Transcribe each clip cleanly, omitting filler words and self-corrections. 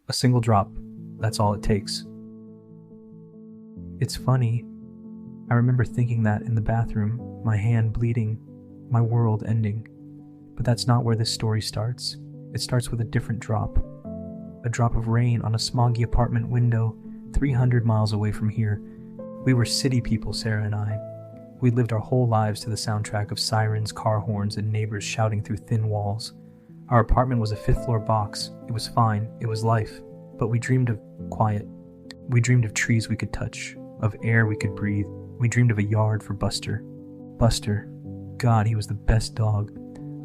A single drop, that's all it takes. It's funny. I remember thinking that in the bathroom, my hand bleeding, my world ending. But that's not where this story starts. It starts with a different drop. A drop of rain on a smoggy apartment window 300 miles away from here. We were city people, Sarah and I. We lived our whole lives to the soundtrack of sirens, car horns, and neighbors shouting through thin walls. Our apartment was a fifth-floor box. It was fine. It was life. But we dreamed of quiet. We dreamed of trees we could touch, of air we could breathe. We dreamed of a yard for Buster. Buster. God, he was the best dog.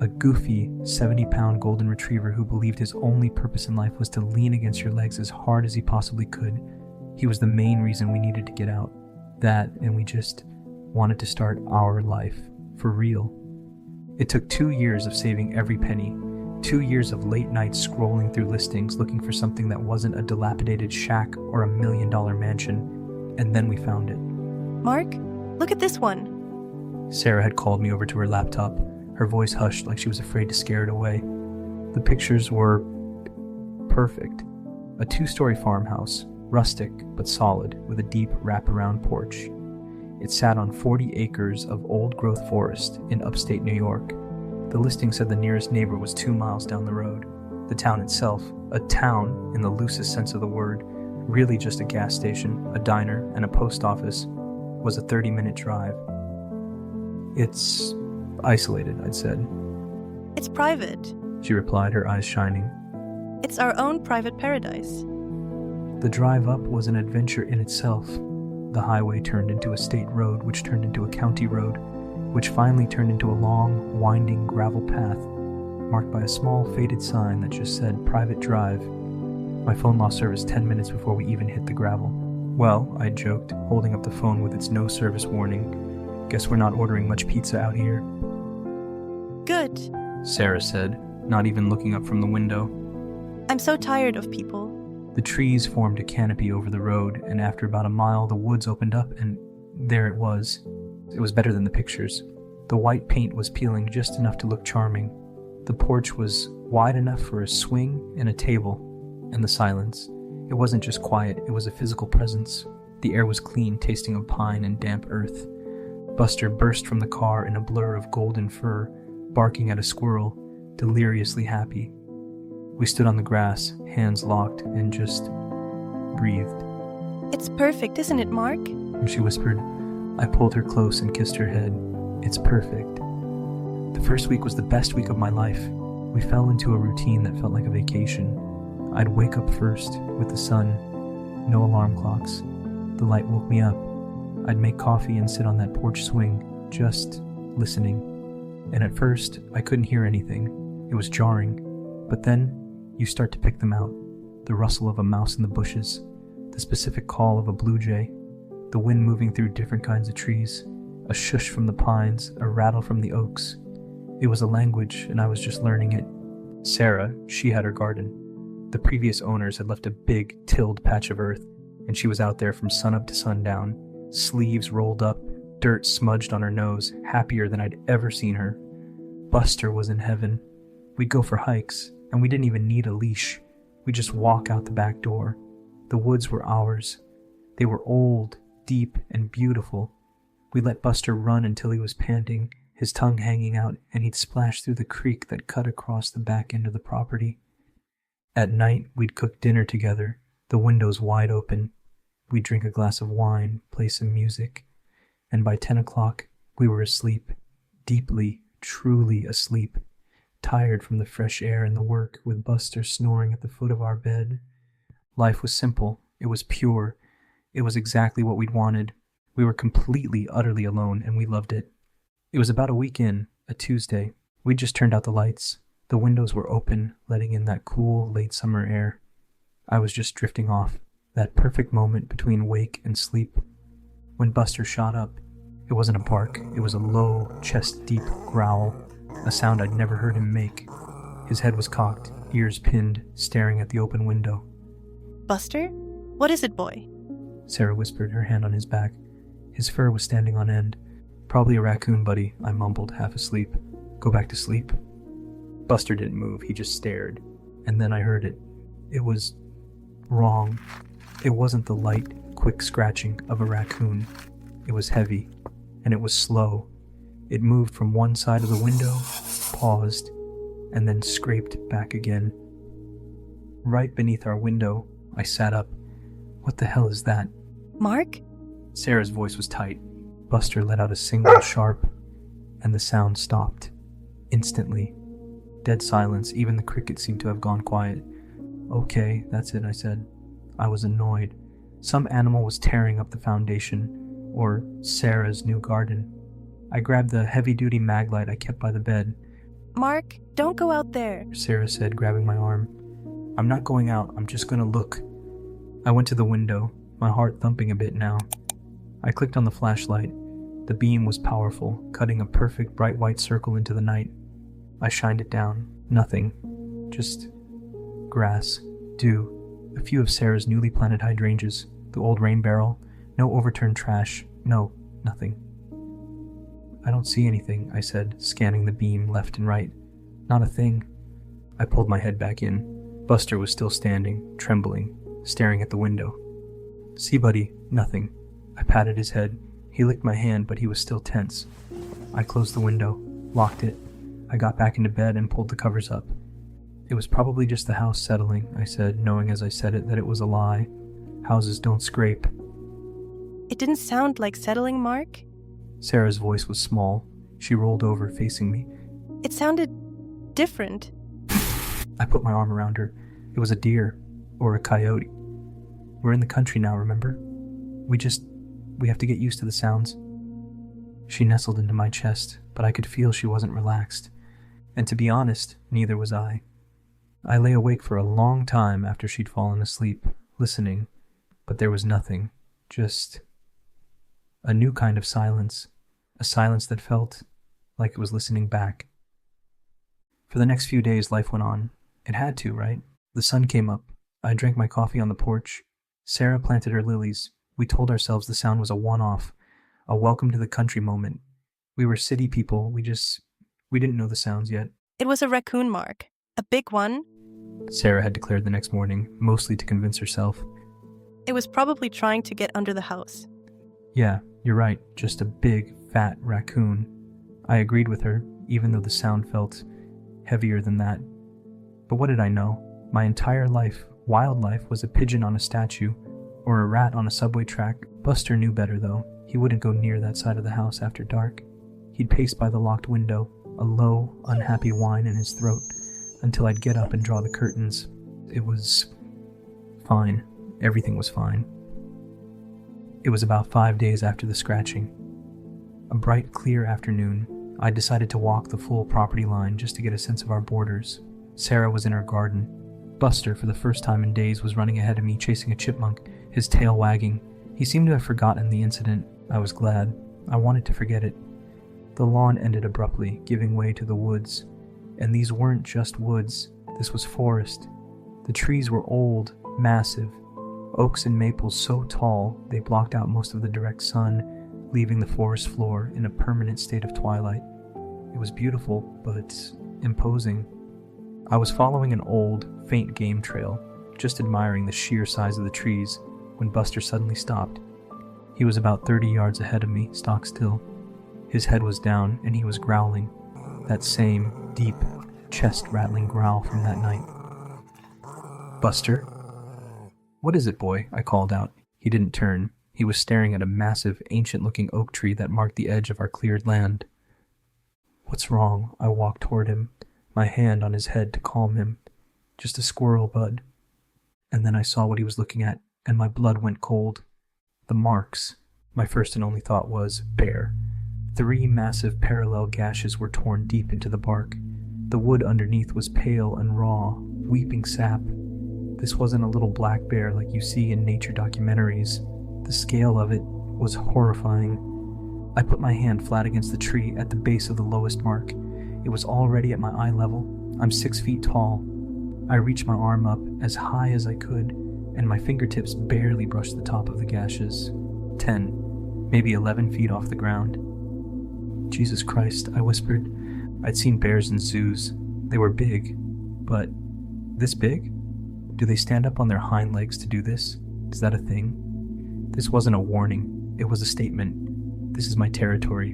A goofy, 70-pound golden retriever who believed his only purpose in life was to lean against your legs as hard as he possibly could. He was the main reason we needed to get out. That, and we just wanted to start our life. For real. It took 2 years of saving every penny. 2 years of late nights scrolling through listings looking for something that wasn't a dilapidated shack or a $1 million mansion. And then we found it. Mark, look at this one. Sarah had called me over to her laptop. Her voice hushed like she was afraid to scare it away. The pictures were perfect. A 2-story farmhouse, rustic but solid, with a deep wraparound porch. It sat on 40 acres of old-growth forest in upstate New York. The listing said the nearest neighbor was 2 miles down the road. The town itself, a town in the loosest sense of the word, really just a gas station, a diner, and a post office, was a 30-minute drive. It's isolated, I'd said. It's private. She replied, her eyes shining. It's our own private paradise. The drive up was an adventure in itself. The highway turned into a state road, which turned into a county road, which finally turned into a long, winding gravel path, marked by a small faded sign that just said private drive. My phone lost service 10 minutes before we even hit the gravel. Well, I joked, holding up the phone with its no service warning. Guess we're not ordering much pizza out here. Good, Sarah said, not even looking up from the window. I'm so tired of people. The trees formed a canopy over the road, and after about a mile the woods opened up, and there it was. It was better than the pictures. The white paint was peeling just enough to look charming. The porch was wide enough for a swing and a table, and the silence. It wasn't just quiet, it was a physical presence. The air was clean, tasting of pine and damp earth. Buster burst from the car in a blur of golden fur, barking at a squirrel, deliriously happy. We stood on the grass, hands locked, and just breathed. It's perfect, isn't it, Mark? And she whispered. I pulled her close and kissed her head. It's perfect. The first week was the best week of my life. We fell into a routine that felt like a vacation. I'd wake up first, with the sun, no alarm clocks. The light woke me up. I'd make coffee and sit on that porch swing, just listening. And at first, I couldn't hear anything. It was jarring. But then, you start to pick them out. The rustle of a mouse in the bushes, the specific call of a blue jay, the wind moving through different kinds of trees, a shush from the pines, a rattle from the oaks. It was a language, and I was just learning it. Sarah, she had her garden. The previous owners had left a big, tilled patch of earth, and she was out there from sunup to sundown, sleeves rolled up, dirt smudged on her nose, happier than I'd ever seen her. Buster was in heaven. We'd go for hikes, and we didn't even need a leash. We'd just walk out the back door. The woods were ours. They were old, deep, and beautiful. We let Buster run until he was panting, his tongue hanging out, and he'd splash through the creek that cut across the back end of the property. At night, we'd cook dinner together, the windows wide open. We'd drink a glass of wine, play some music, and by 10 o'clock, we were asleep, deeply, truly asleep, tired from the fresh air and the work, with Buster snoring at the foot of our bed. Life was simple. It was pure. It was exactly what we'd wanted. We were completely, utterly alone, and we loved it. It was about a week in, a Tuesday. We'd just turned out the lights. The windows were open, letting in that cool, late summer air. I was just drifting off, that perfect moment between wake and sleep. When Buster shot up, it wasn't a bark. It was a low, chest-deep growl, a sound I'd never heard him make. His head was cocked, ears pinned, staring at the open window. Buster? What is it, boy? Sarah whispered, her hand on his back. His fur was standing on end. Probably a raccoon, buddy, I mumbled, half asleep. Go back to sleep. Buster didn't move, he just stared. And then I heard it. It was Wrong. It wasn't the light, quick scratching of a raccoon. It was heavy, and it was slow. It moved from one side of the window, paused, and then scraped back again. Right beneath our window, I sat up. What the hell is that? Mark? Sarah's voice was tight. Buster let out a single sharp, and the sound stopped. Instantly. Dead silence, even the crickets seemed to have gone quiet. Okay, that's it, I said. I was annoyed. Some animal was tearing up the foundation, or Sarah's new garden. I grabbed the heavy-duty mag light I kept by the bed. Mark, don't go out there, Sarah said, grabbing my arm. I'm not going out, I'm just gonna look. I went to the window, my heart thumping a bit now. I clicked on the flashlight. The beam was powerful, cutting a perfect bright white circle into the night. I shined it down. Nothing. Just grass, dew, a few of Sarah's newly planted hydrangeas, the old rain barrel, no overturned trash, no, nothing. I don't see anything, I said, scanning the beam left and right. Not a thing. I pulled my head back in. Buster was still standing, trembling, staring at the window. See, buddy, nothing. I patted his head. He licked my hand, but he was still tense. I closed the window, locked it. I got back into bed and pulled the covers up. It was probably just the house settling, I said, knowing as I said it that it was a lie. Houses don't scrape. It didn't sound like settling, Mark. Sarah's voice was small. She rolled over, facing me. It sounded different. I put my arm around her. It was a deer, or a coyote. We're in the country now, remember? We have to get used to the sounds. She nestled into my chest, but I could feel she wasn't relaxed. And to be honest, neither was I. I lay awake for a long time after she'd fallen asleep, listening, but there was nothing, just a new kind of silence, a silence that felt like it was listening back. For the next few days, life went on. It had to, right? The sun came up. I drank my coffee on the porch. Sarah planted her lilies. We told ourselves the sound was a one-off, a welcome to the country moment. We were city people, we didn't know the sounds yet. It was a raccoon, Mark. A big one. Sarah had declared the next morning, mostly to convince herself. It was probably trying to get under the house. Yeah, you're right, just a big, fat raccoon. I agreed with her, even though the sound felt heavier than that. But what did I know? My entire life, wildlife, was a pigeon on a statue, or a rat on a subway track. Buster knew better, though. He wouldn't go near that side of the house after dark. He'd pace by the locked window, a low, unhappy whine in his throat, until I'd get up and draw the curtains. It was fine. Everything was fine. It was about 5 days after the scratching. A bright, clear afternoon, I decided to walk the full property line just to get a sense of our borders. Sarah was in her garden. Buster, for the first time in days, was running ahead of me, chasing a chipmunk, his tail wagging. He seemed to have forgotten the incident. I was glad. I wanted to forget it. The lawn ended abruptly, giving way to the woods. And these weren't just woods. This was forest. The trees were old, massive. Oaks and maples so tall they blocked out most of the direct sun, leaving the forest floor in a permanent state of twilight. It was beautiful, but imposing. I was following an old, faint game trail, just admiring the sheer size of the trees, when Buster suddenly stopped. He was about 30 yards ahead of me, stock still. His head was down, and he was growling, that same deep, chest-rattling growl from that night. Buster? What is it, boy? I called out. He didn't turn. He was staring at a massive, ancient-looking oak tree that marked the edge of our cleared land. What's wrong? I walked toward him, my hand on his head to calm him. Just a squirrel, bud. And then I saw what he was looking at, and my blood went cold. The marks. My first and only thought was, bear. 3 massive parallel gashes were torn deep into the bark. The wood underneath was pale and raw, weeping sap. This wasn't a little black bear like you see in nature documentaries. The scale of it was horrifying. I put my hand flat against the tree at the base of the lowest mark. It was already at my eye level. I'm 6 feet tall. I reached my arm up as high as I could, and my fingertips barely brushed the top of the gashes. 10, maybe 11 feet off the ground. Jesus Christ, I whispered. I'd seen bears in zoos. They were big, but this big? Do they stand up on their hind legs to do this? Is that a thing? This wasn't a warning. It was a statement. This is my territory.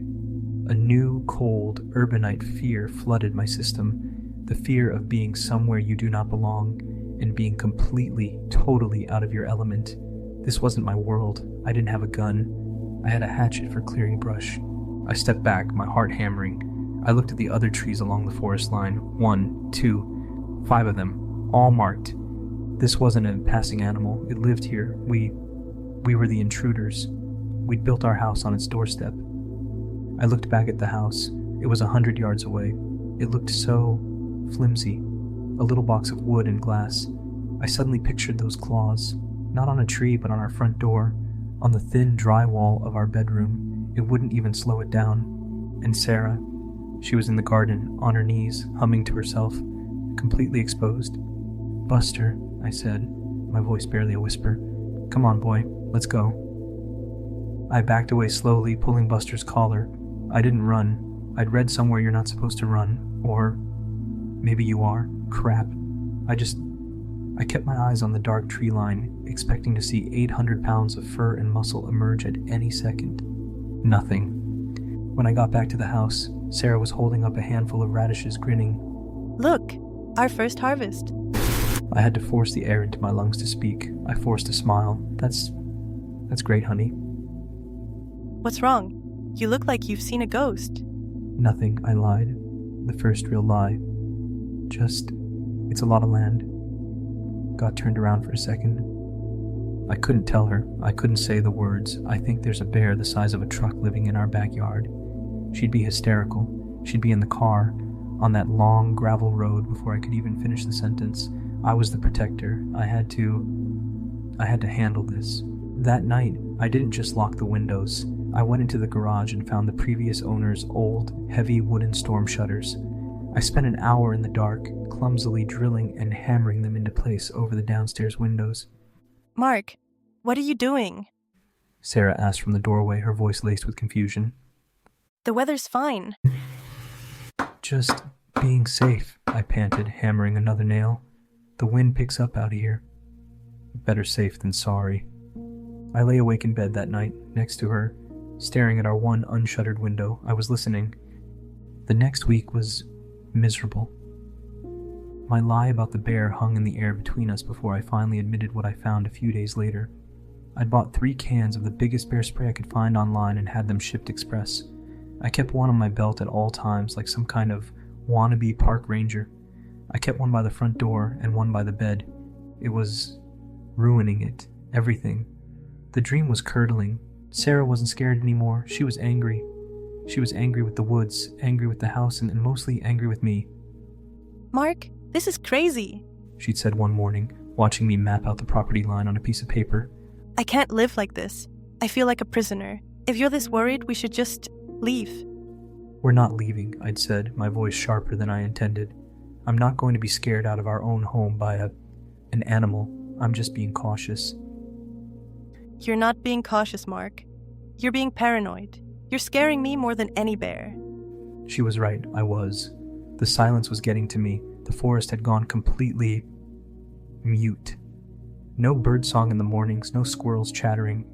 A new, cold, urbanite fear flooded my system. The fear of being somewhere you do not belong and being completely, totally out of your element. This wasn't my world. I didn't have a gun. I had a hatchet for clearing brush. I stepped back, my heart hammering. I looked at the other trees along the forest line. 1, 2, 5 of them, all marked. This wasn't a passing animal. It lived here. We were the intruders. We'd built our house on its doorstep. I looked back at the house. It was 100 yards away. It looked so flimsy. A little box of wood and glass. I suddenly pictured those claws, not on a tree but on our front door, on the thin dry wall of our bedroom. It wouldn't even slow it down. And Sarah, she was in the garden, on her knees, humming to herself, completely exposed. "Buster," I said, my voice barely a whisper. "Come on, boy, let's go." I backed away slowly, pulling Buster's collar. I didn't run. I'd read somewhere you're not supposed to run, or maybe you are. Crap. I kept my eyes on the dark tree line, expecting to see 800 pounds of fur and muscle emerge at any second. Nothing. When I got back to the house, Sarah was holding up a handful of radishes, grinning. Look, our first harvest. I had to force the air into my lungs to speak. I forced a smile. That's great, honey. What's wrong? You look like you've seen a ghost. Nothing, I lied. The first real lie. It's a lot of land. God turned around for a second. I couldn't tell her. I couldn't say the words. I think there's a bear the size of a truck living in our backyard. She'd be hysterical. She'd be in the car, on that long gravel road before I could even finish the sentence. I was the protector. I had to handle this. That night, I didn't just lock the windows. I went into the garage and found the previous owner's old, heavy wooden storm shutters. I spent an hour in the dark, clumsily drilling and hammering them into place over the downstairs windows. Mark, what are you doing? Sarah asked from the doorway, her voice laced with confusion. The weather's fine. Just being safe, I panted, hammering another nail. The wind picks up out here. Better safe than sorry. I lay awake in bed that night, next to her, staring at our one unshuttered window. I was listening. The next week was miserable. My lie about the bear hung in the air between us before I finally admitted what I found a few days later. I'd bought 3 cans of the biggest bear spray I could find online and had them shipped express. I kept one on my belt at all times, like some kind of wannabe park ranger. I kept one by the front door and one by the bed. It was ruining it. Everything. The dream was curdling. Sarah wasn't scared anymore. She was angry. She was angry with the woods, angry with the house, and mostly angry with me. Mark, this is crazy, she'd said one morning, watching me map out the property line on a piece of paper. I can't live like this. I feel like a prisoner. If you're this worried, we should just leave. We're not leaving, I'd said, my voice sharper than I intended. I'm not going to be scared out of our own home by an animal. I'm just being cautious. You're not being cautious, Mark. You're being paranoid. You're scaring me more than any bear. She was right, I was. The silence was getting to me. The forest had gone completely mute. No birdsong in the mornings, no squirrels chattering.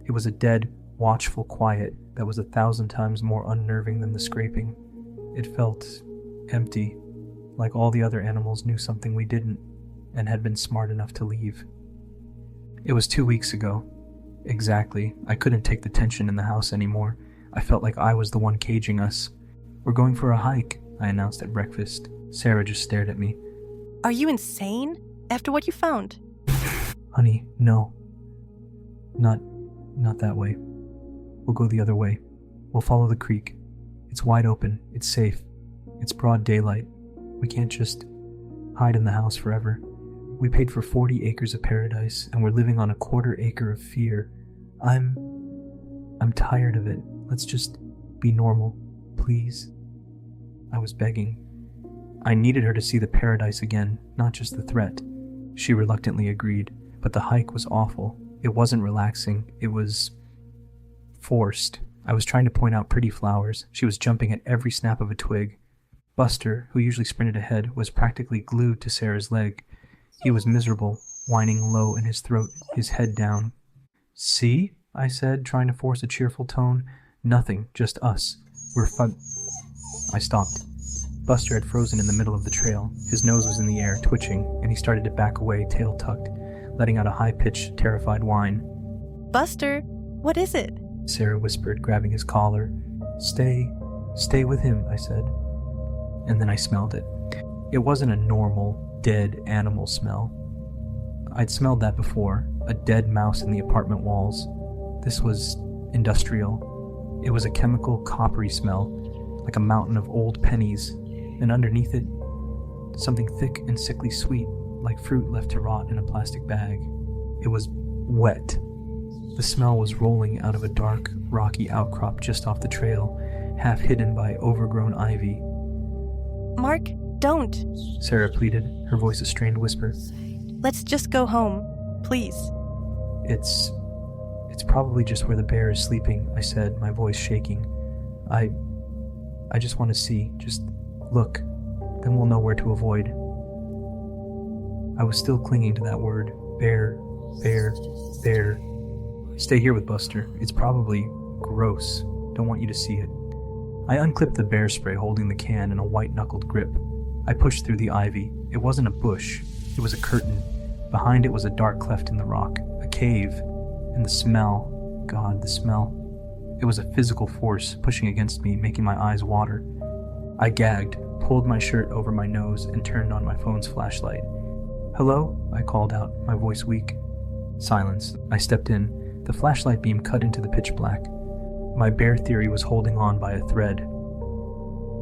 It was a dead, watchful quiet that was 1,000 times more unnerving than the scraping. It felt empty, like all the other animals knew something we didn't, and had been smart enough to leave. It was 2 weeks ago. Exactly. I couldn't take the tension in the house anymore. I felt like I was the one caging us. We're going for a hike, I announced at breakfast. Sarah just stared at me. Are you insane? After what you found? Honey, no. Not that way. We'll go the other way. We'll follow the creek. It's wide open. It's safe. It's broad daylight. We can't just hide in the house forever. We paid for 40 acres of paradise, and we're living on a 1/4 acre of fear. I'm tired of it. Let's just be normal, please. I was begging. I needed her to see the paradise again, not just the threat. She reluctantly agreed, but the hike was awful. It wasn't relaxing. It was forced. I was trying to point out pretty flowers. She was jumping at every snap of a twig. Buster, who usually sprinted ahead, was practically glued to Sarah's leg. He was miserable, whining low in his throat, his head down. "See?" I said, trying to force a cheerful tone. "Nothing, just us. We're fun." I stopped. Buster had frozen in the middle of the trail. His nose was in the air, twitching, and he started to back away, tail tucked, letting out a high-pitched, terrified whine. Buster, what is it? Sarah whispered, grabbing his collar. Stay with him," I said. And then I smelled it. It wasn't a normal, dead animal smell. I'd smelled that before, a dead mouse in the apartment walls. This was industrial. It was a chemical, coppery smell, like a mountain of old pennies, and underneath it, something thick and sickly sweet, like fruit left to rot in a plastic bag. It was wet. The smell was rolling out of a dark, rocky outcrop just off the trail, half hidden by overgrown ivy. Mark, don't. Sarah pleaded, her voice a strained whisper. Let's just go home, please. It's probably just where the bear is sleeping, I said, my voice shaking. I just want to see. Just look. Then we'll know where to avoid. I was still clinging to that word. Bear, bear, bear. Stay here with Buster. It's probably gross. Don't want you to see it. I unclipped the bear spray holding the can in a white-knuckled grip. I pushed through the ivy. It wasn't a bush. It was a curtain. Behind it was a dark cleft in the rock, a cave. And the smell. God, the smell. It was a physical force pushing against me, making my eyes water. I gagged, pulled my shirt over my nose, and turned on my phone's flashlight. "Hello?" I called out, my voice weak. Silence. I stepped in. The flashlight beam cut into the pitch black. My bear theory was holding on by a thread.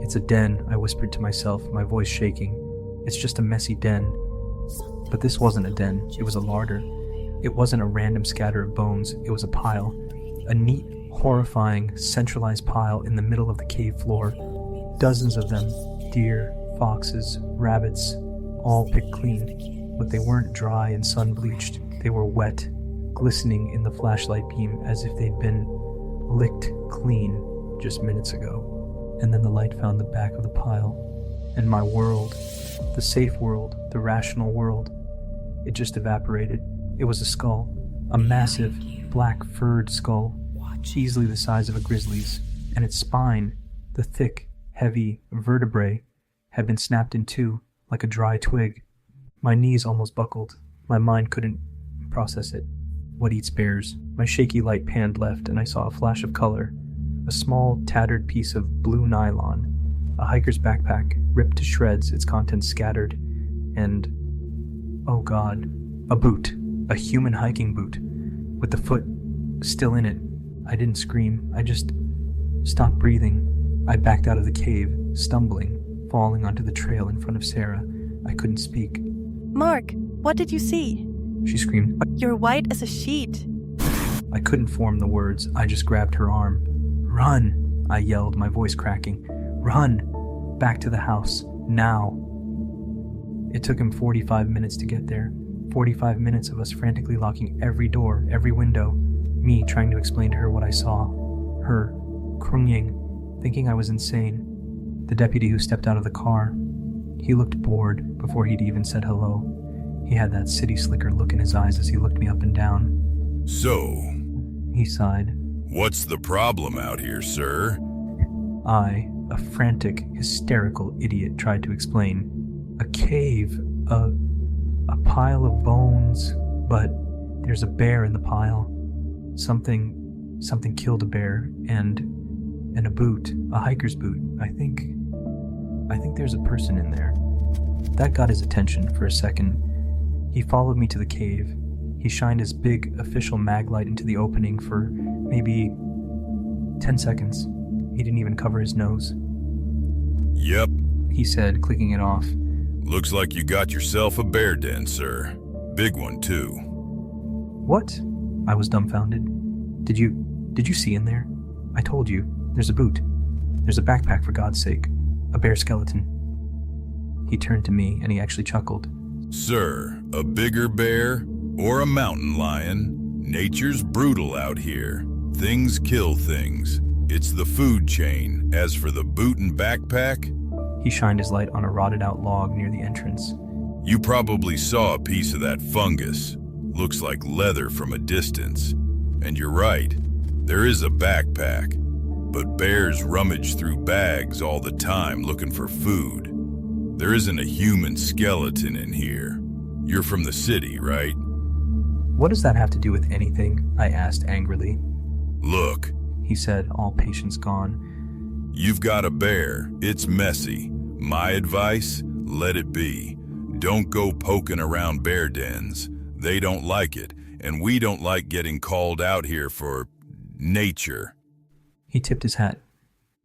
"It's a den," I whispered to myself, my voice shaking. "It's just a messy den." But this wasn't a den. It was a larder. It wasn't a random scatter of bones. It was a pile. A neat, horrifying, centralized pile in the middle of the cave floor. Dozens of them. Deer, foxes, rabbits, all picked clean. But they weren't dry and sun-bleached. They were wet, glistening in the flashlight beam as if they'd been licked clean just minutes ago. And then the light found the back of the pile. And my world, the safe world, the rational world, it just evaporated. It was a skull, a massive, black furred skull, easily the size of a grizzly's, and its spine, the thick, heavy vertebrae, had been snapped in two like a dry twig. My knees almost buckled. My mind couldn't process it. What eats bears? My shaky light panned left, and I saw a flash of color. A small, tattered piece of blue nylon. A hiker's backpack, ripped to shreds, its contents scattered. And, oh God, a boot. A human hiking boot. With the foot still in it. I didn't scream. I just stopped breathing. I backed out of the cave, stumbling, falling onto the trail in front of Sarah. I couldn't speak. Mark, what did you see? She screamed. You're white as a sheet. I couldn't form the words. I just grabbed her arm. "Run!" I yelled, my voice cracking. "Run! Back to the house. Now!" It took him 45 minutes to get there. 45 minutes of us frantically locking every door, every window. Me trying to explain to her what I saw. Her, crunging, thinking I was insane. The deputy who stepped out of the car. He looked bored before he'd even said hello. He had that city slicker look in his eyes as he looked me up and down. "So," he sighed. "What's the problem out here, sir?" I, a frantic, hysterical idiot, tried to explain. "A cave, a pile of bones, but there's a bear in the pile. Something killed a bear, and a boot, a hiker's boot. I think there's a person in there." That got his attention for a second. He followed me to the cave. He shined his big official mag light into the opening for maybe 10 seconds. He didn't even cover his nose. "Yep," he said, clicking it off. "Looks like you got yourself a bear den, sir. Big one, too." "What?" I was dumbfounded. Did you see in there? I told you. There's a boot. There's a backpack, for God's sake. A bear skeleton." He turned to me, and he actually chuckled. "Sir, a bigger bear or a mountain lion? Nature's brutal out here. Things kill things. It's the food chain. As for the boot and backpack..." He shined his light on a rotted-out log near the entrance. You probably saw a piece of that fungus. Looks like leather from a distance. And you're right, there is a backpack. But bears rummage through bags all the time looking for food. There isn't a human skeleton in here. You're from the city, right? What does that have to do with anything? I asked angrily. Look, He said, all patience gone. you've got a bear. It's messy. My advice, let it be. Don't go poking around bear dens. They don't like it, and we don't like getting called out here for nature. He tipped his hat.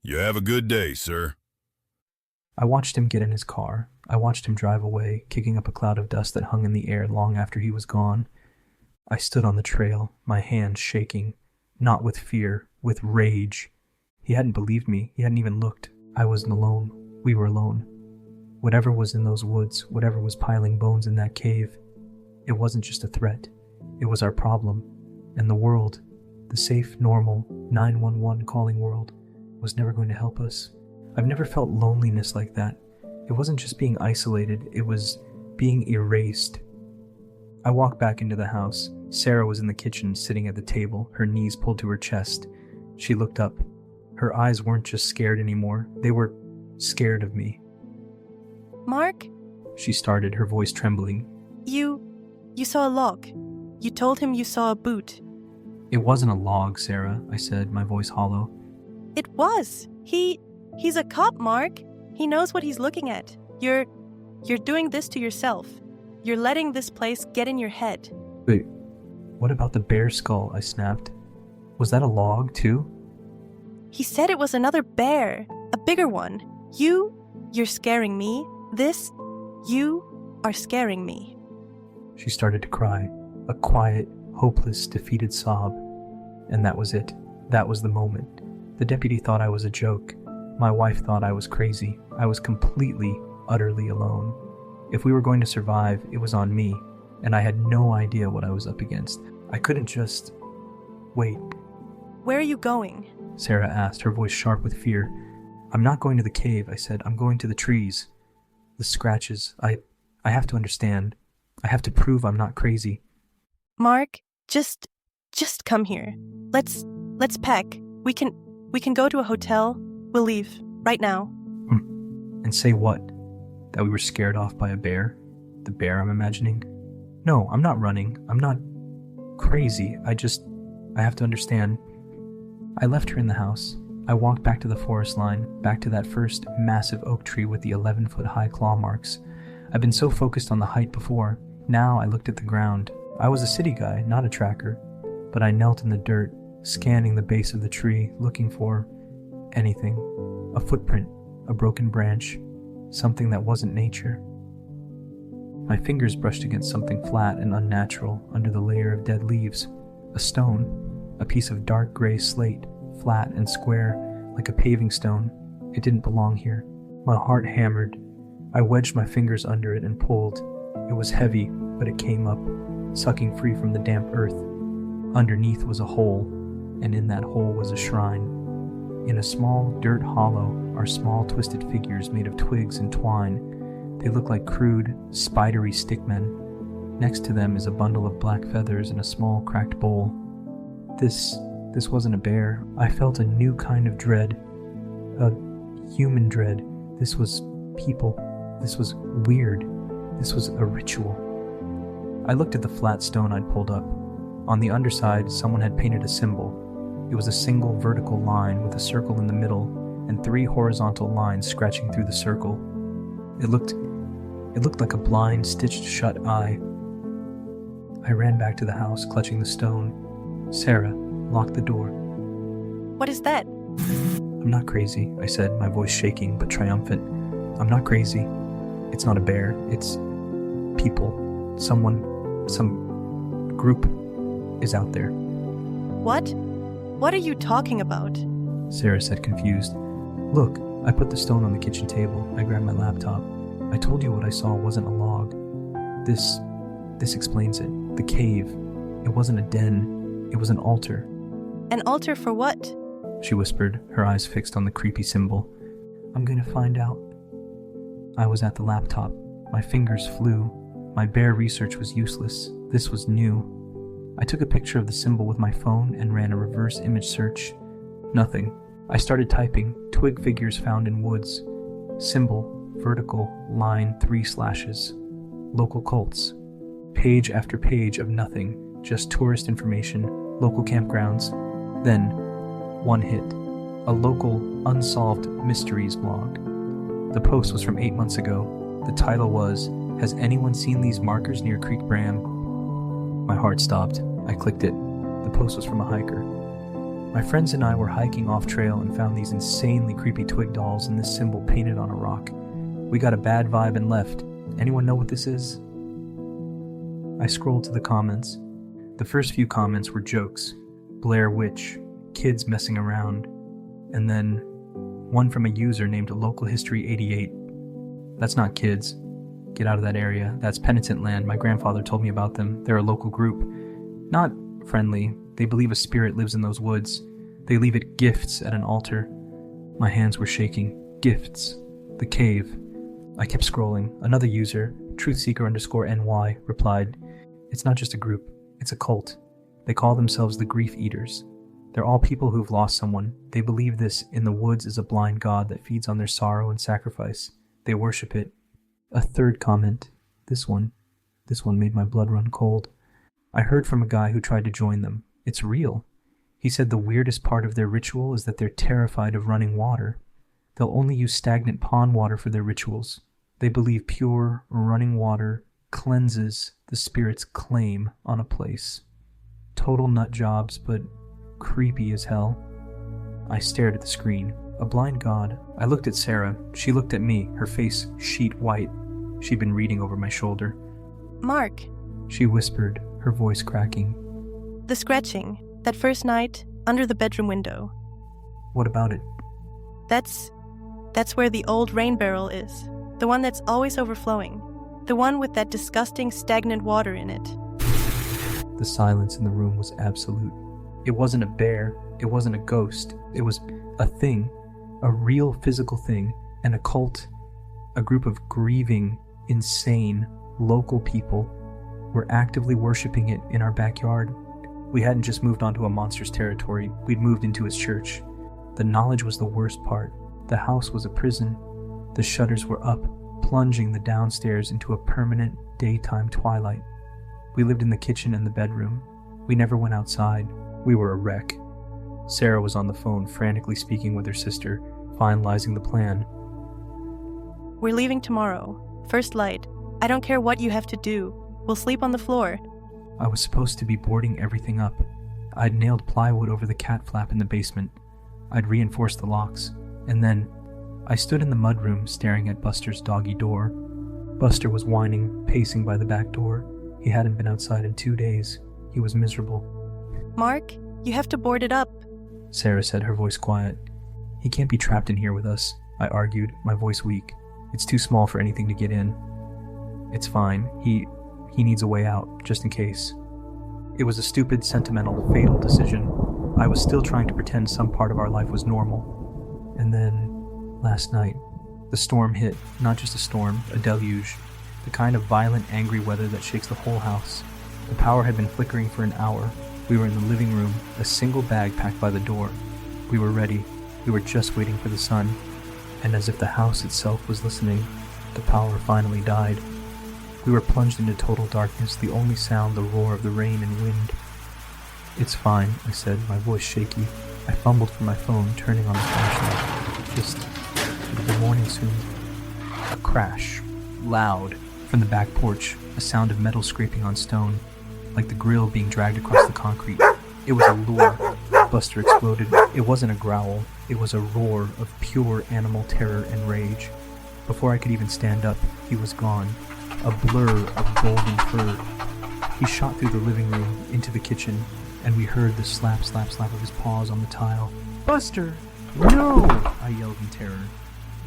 You have a good day, sir. I watched him get in his car. I watched him drive away, kicking up a cloud of dust that hung in the air long after he was gone. I stood on the trail, my hands shaking, not with fear, with rage. He hadn't believed me. He hadn't even looked. I wasn't alone. We were alone. Whatever was in those woods, whatever was piling bones in that cave, it wasn't just a threat. It was our problem. And the world, the safe, normal, 911 calling world, was never going to help us. I've never felt loneliness like that. It wasn't just being isolated, it was being erased. I walked back into the house. Sarah was in the kitchen, sitting at the table, her knees pulled to her chest. She looked up. Her eyes weren't just scared anymore. They were scared of me. Mark, She started, her voice trembling. you saw a log. You told him you saw a boot. It wasn't a log, Sarah, I said, my voice hollow. It was. He's a cop, Mark. He knows what he's looking at. You're doing this to yourself. You're letting this place get in your head. Wait, what about the bear skull? I snapped. Was that a log, too? He said it was another bear, a bigger one. You're scaring me. You are scaring me. She started to cry, a quiet, hopeless, defeated sob. And that was it. That was the moment. The deputy thought I was a joke. My wife thought I was crazy. I was completely, utterly alone. If we were going to survive, it was on me, and I had no idea what I was up against. I couldn't just... Wait, Where are you going? Sarah asked, her voice sharp with fear. I'm not going to the cave, I said. I'm going to the trees. The scratches. I have to understand. I have to prove I'm not crazy. Mark, just come here. Let's pack. We can go to a hotel. We'll leave right now. And say what? That we were scared off by a bear? The bear I'm imagining? No, I'm not running. I'm not crazy. I have to understand. I left her in the house. I walked back to the forest line, back to that first massive oak tree with the 11-foot high claw marks. I've been so focused on the height before. Now I looked at the ground. I was a city guy, not a tracker. But I knelt in the dirt, scanning the base of the tree, looking for anything. A footprint, a broken branch, something that wasn't nature. My fingers brushed against something flat and unnatural under the layer of dead leaves. A stone, a piece of dark gray slate, flat and square, like a paving stone. It didn't belong here. My heart hammered. I wedged my fingers under it and pulled. It was heavy, but it came up, sucking free from the damp earth. Underneath was a hole, and in that hole was a shrine. In a small dirt hollow are small twisted figures made of twigs and twine. They look like crude, spidery stickmen. Next to them is a bundle of black feathers in a small cracked bowl. This wasn't a bear. I felt a new kind of dread. A human dread. This was people. This was weird. This was a ritual. I looked at the flat stone I'd pulled up. On the underside, someone had painted a symbol. It was a single vertical line with a circle in the middle and 3 horizontal lines scratching through the circle. It looked like a blind, stitched shut eye. I ran back to the house, clutching the stone. Sarah locked the door. What is that? I'm not crazy, I said, my voice shaking but triumphant. I'm not crazy. It's not a bear. It's people. Someone, some group is out there. What? What are you talking about? Sarah said, confused. Look, I put the stone on the kitchen table. I grabbed my laptop. I told you what I saw wasn't a log. This explains it. The cave. It wasn't a den. It was an altar. An altar for what? She whispered, her eyes fixed on the creepy symbol. I'm going to find out. I was at the laptop. My fingers flew. My bare research was useless. This was new. I took a picture of the symbol with my phone and ran a reverse image search. Nothing. I started typing. Twig figures found in woods. Symbol, vertical, line, 3 slashes. Local cults. Page after page of nothing. Just tourist information, local campgrounds. Then, one hit. A local, unsolved mysteries blog. The post was from 8 months ago. The title was, "Has anyone seen these markers near Creek Bram?" My heart stopped. I clicked it. The post was from a hiker. My friends and I were hiking off trail and found these insanely creepy twig dolls and this symbol painted on a rock. We got a bad vibe and left. Anyone know what this is? I scrolled to the comments. The first few comments were jokes. Blair Witch, kids messing around, and then one from a user named Local History 88. That's not kids. Get out of that area. That's Penitent Land. My grandfather told me about them. They're a local group. Not friendly. They believe a spirit lives in those woods. They leave it gifts at an altar. My hands were shaking. Gifts. The cave. I kept scrolling. Another user, truthseeker_NY, replied, "It's not just a group. It's a cult. They call themselves the Grief Eaters. They're all people who've lost someone. They believe this in the woods is a blind god that feeds on their sorrow and sacrifice. They worship it." A third comment. This one made my blood run cold. I heard from a guy who tried to join them. It's real. He said the weirdest part of their ritual is that they're terrified of running water. They'll only use stagnant pond water for their rituals. They believe pure, running water cleanses the spirit's claim on a place. Total nut jobs, but creepy as hell. I stared at the screen. A blind god. I looked at Sarah. She looked at me, her face sheet white. She'd been reading over my shoulder. Mark, She whispered, her voice cracking. the scratching, that first night, under the bedroom window. What about it? That's where the old rain barrel is. The one that's always overflowing. The one with that disgusting stagnant water in it. The silence in the room was absolute. It wasn't a bear. It wasn't a ghost. It was a thing. A real physical thing. And a cult. A group of grieving, insane, local people were actively worshipping it in our backyard. We hadn't just moved onto a monster's territory. We'd moved into his church. The knowledge was the worst part. The house was a prison. The shutters were up, plunging the downstairs into a permanent daytime twilight. We lived in the kitchen and the bedroom. We never went outside. We were a wreck. Sarah was on the phone, frantically speaking with her sister, finalizing the plan. We're leaving tomorrow. First light. I don't care what you have to do. We'll sleep on the floor. I was supposed to be boarding everything up. I'd nailed plywood over the cat flap in the basement. I'd reinforced the locks. And then, I stood in the mudroom staring at Buster's doggy door. Buster was whining, pacing by the back door. He hadn't been outside in 2 days. He was miserable. Mark, you have to board it up. Sarah said, her voice quiet. He can't be trapped in here with us, I argued, my voice weak. It's too small for anything to get in. It's fine. He needs a way out, just in case. It was a stupid, sentimental, fatal decision. I was still trying to pretend some part of our life was normal. And then, last night, the storm hit. Not just a storm, a deluge. The kind of violent, angry weather that shakes the whole house. The power had been flickering for an hour. We were in the living room, a single bag packed by the door. We were ready. We were just waiting for the sun. And as if the house itself was listening, the power finally died. We were plunged into total darkness, the only sound the roar of the rain and wind. "It's fine," I said, my voice shaky. I fumbled for my phone, turning on the flashlight. It'll be morning soon. A crash. Loud. From the back porch, a sound of metal scraping on stone, like the grill being dragged across the concrete. It was a lure. Buster exploded. It wasn't a growl. It was a roar of pure animal terror and rage. Before I could even stand up, he was gone. A blur of golden fur. He shot through the living room, into the kitchen, and we heard the slap, slap, slap of his paws on the tile. "Buster! No!" I yelled in terror.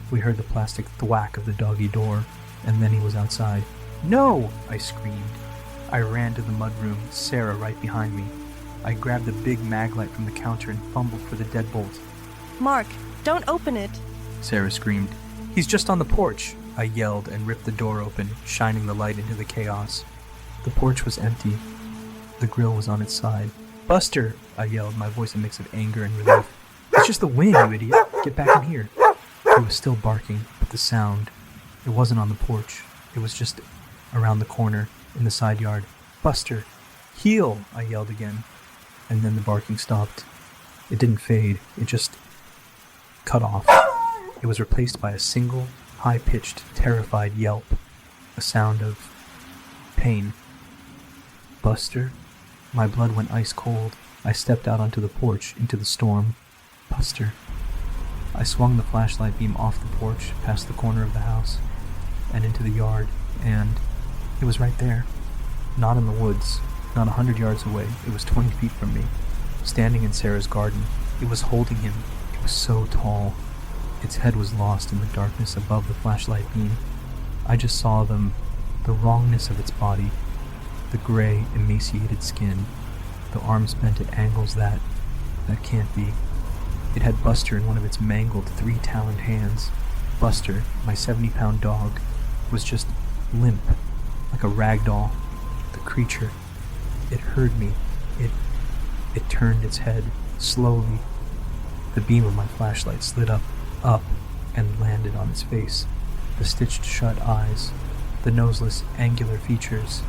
We heard the plastic thwack of the doggy door, and then he was outside. "No!" I screamed. I ran to the mudroom, Sarah right behind me. I grabbed the big mag light from the counter and fumbled for the deadbolt. Mark, don't open it. Sarah screamed. "He's just on the porch." I yelled and ripped the door open, shining the light into the chaos. The porch was empty. The grill was on its side. "Buster!" I yelled, my voice a mix of anger and relief. "It's just the wind, you idiot! Get back in here!" He was still barking, but the sound, it wasn't on the porch. It was just around the corner, in the side yard. "Buster! Heel!" I yelled again. And then the barking stopped. It didn't fade. It just cut off. It was replaced by a single, high-pitched, terrified yelp. A sound of pain. "Buster?" My blood went ice cold. I stepped out onto the porch, into the storm. "Buster." I swung the flashlight beam off the porch, past the corner of the house, and into the yard, and it was right there. Not in the woods, not 100 yards away. It was 20 feet from me, standing in Sarah's garden. It was holding him. It was so tall. Its head was lost in the darkness above the flashlight beam. I just saw the wrongness of its body, the gray, emaciated skin, the arms bent at angles that can't be. It had Buster in one of its mangled 3-taloned hands. Buster, my 70-pound dog, was just limp, like a rag doll. The creature, it heard me. It turned its head, slowly. The beam of my flashlight slid up, and landed on its face. The stitched-shut eyes, the noseless, angular features,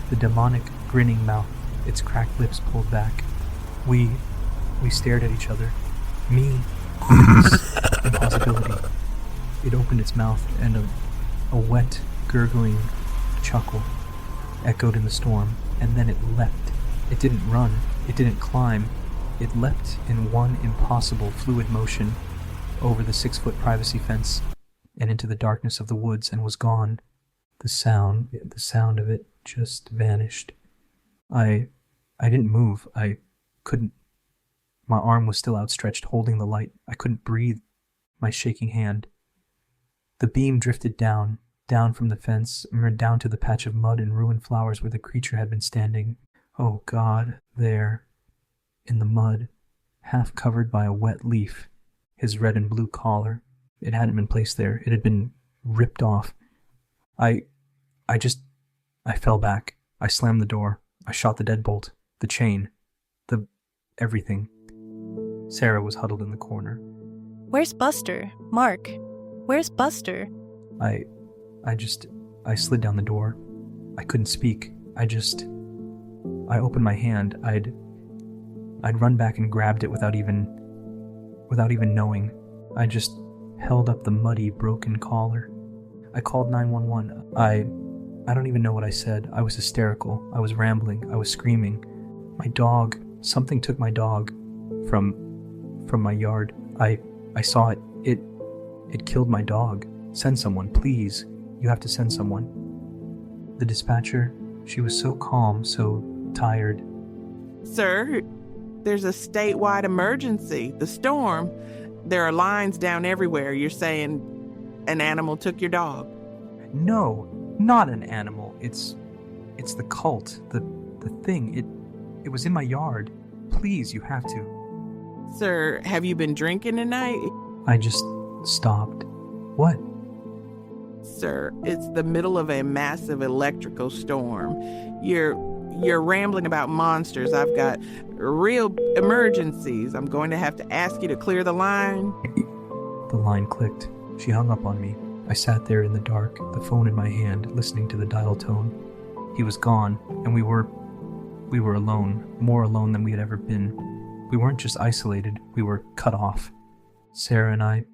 the demonic, grinning mouth, its cracked lips pulled back. We stared at each other. Me, this impossibility. It opened its mouth, and a wet, gurgling chuckle echoed in the storm, and then it leapt. It didn't run. It didn't climb. It leapt in one impossible, fluid motion over the 6-foot privacy fence and into the darkness of the woods, and was gone. The sound of it just vanished. I didn't move. I couldn't. My arm was still outstretched, holding the light. I couldn't breathe. My shaking hand. The beam drifted down from the fence, down to the patch of mud and ruined flowers where the creature had been standing. Oh God, there, in the mud, half covered by a wet leaf, his red and blue collar. It hadn't been placed there. It had been ripped off. I fell back. I slammed the door. I shot the deadbolt, the chain, everything. Sarah was huddled in the corner. "Where's Buster? Mark, where's Buster?" I slid down the door. I couldn't speak. I opened my hand. I'd run back and grabbed it without even knowing. I just held up the muddy, broken collar. I called 911. I don't even know what I said. I was hysterical. I was rambling. I was screaming. My dog, something took my dog from my yard. I saw it. It killed my dog. Send someone, please. You have to send someone. The dispatcher, she was so calm, so tired. "Sir, there's a statewide emergency. The storm. There are lines down everywhere. You're saying an animal took your dog?" No, not an animal. It's the cult, the thing. It was in my yard. Please, you have to. "Sir, have you been drinking tonight?" I just stopped. What? "Sir, it's the middle of a massive electrical storm. You're rambling about monsters. I've got real emergencies. I'm going to have to ask you to clear the line." The line clicked. She hung up on me. I sat there in the dark, the phone in my hand, listening to the dial tone. He was gone, and we were alone, more alone than we had ever been. We weren't just isolated, we were cut off. Sarah and I,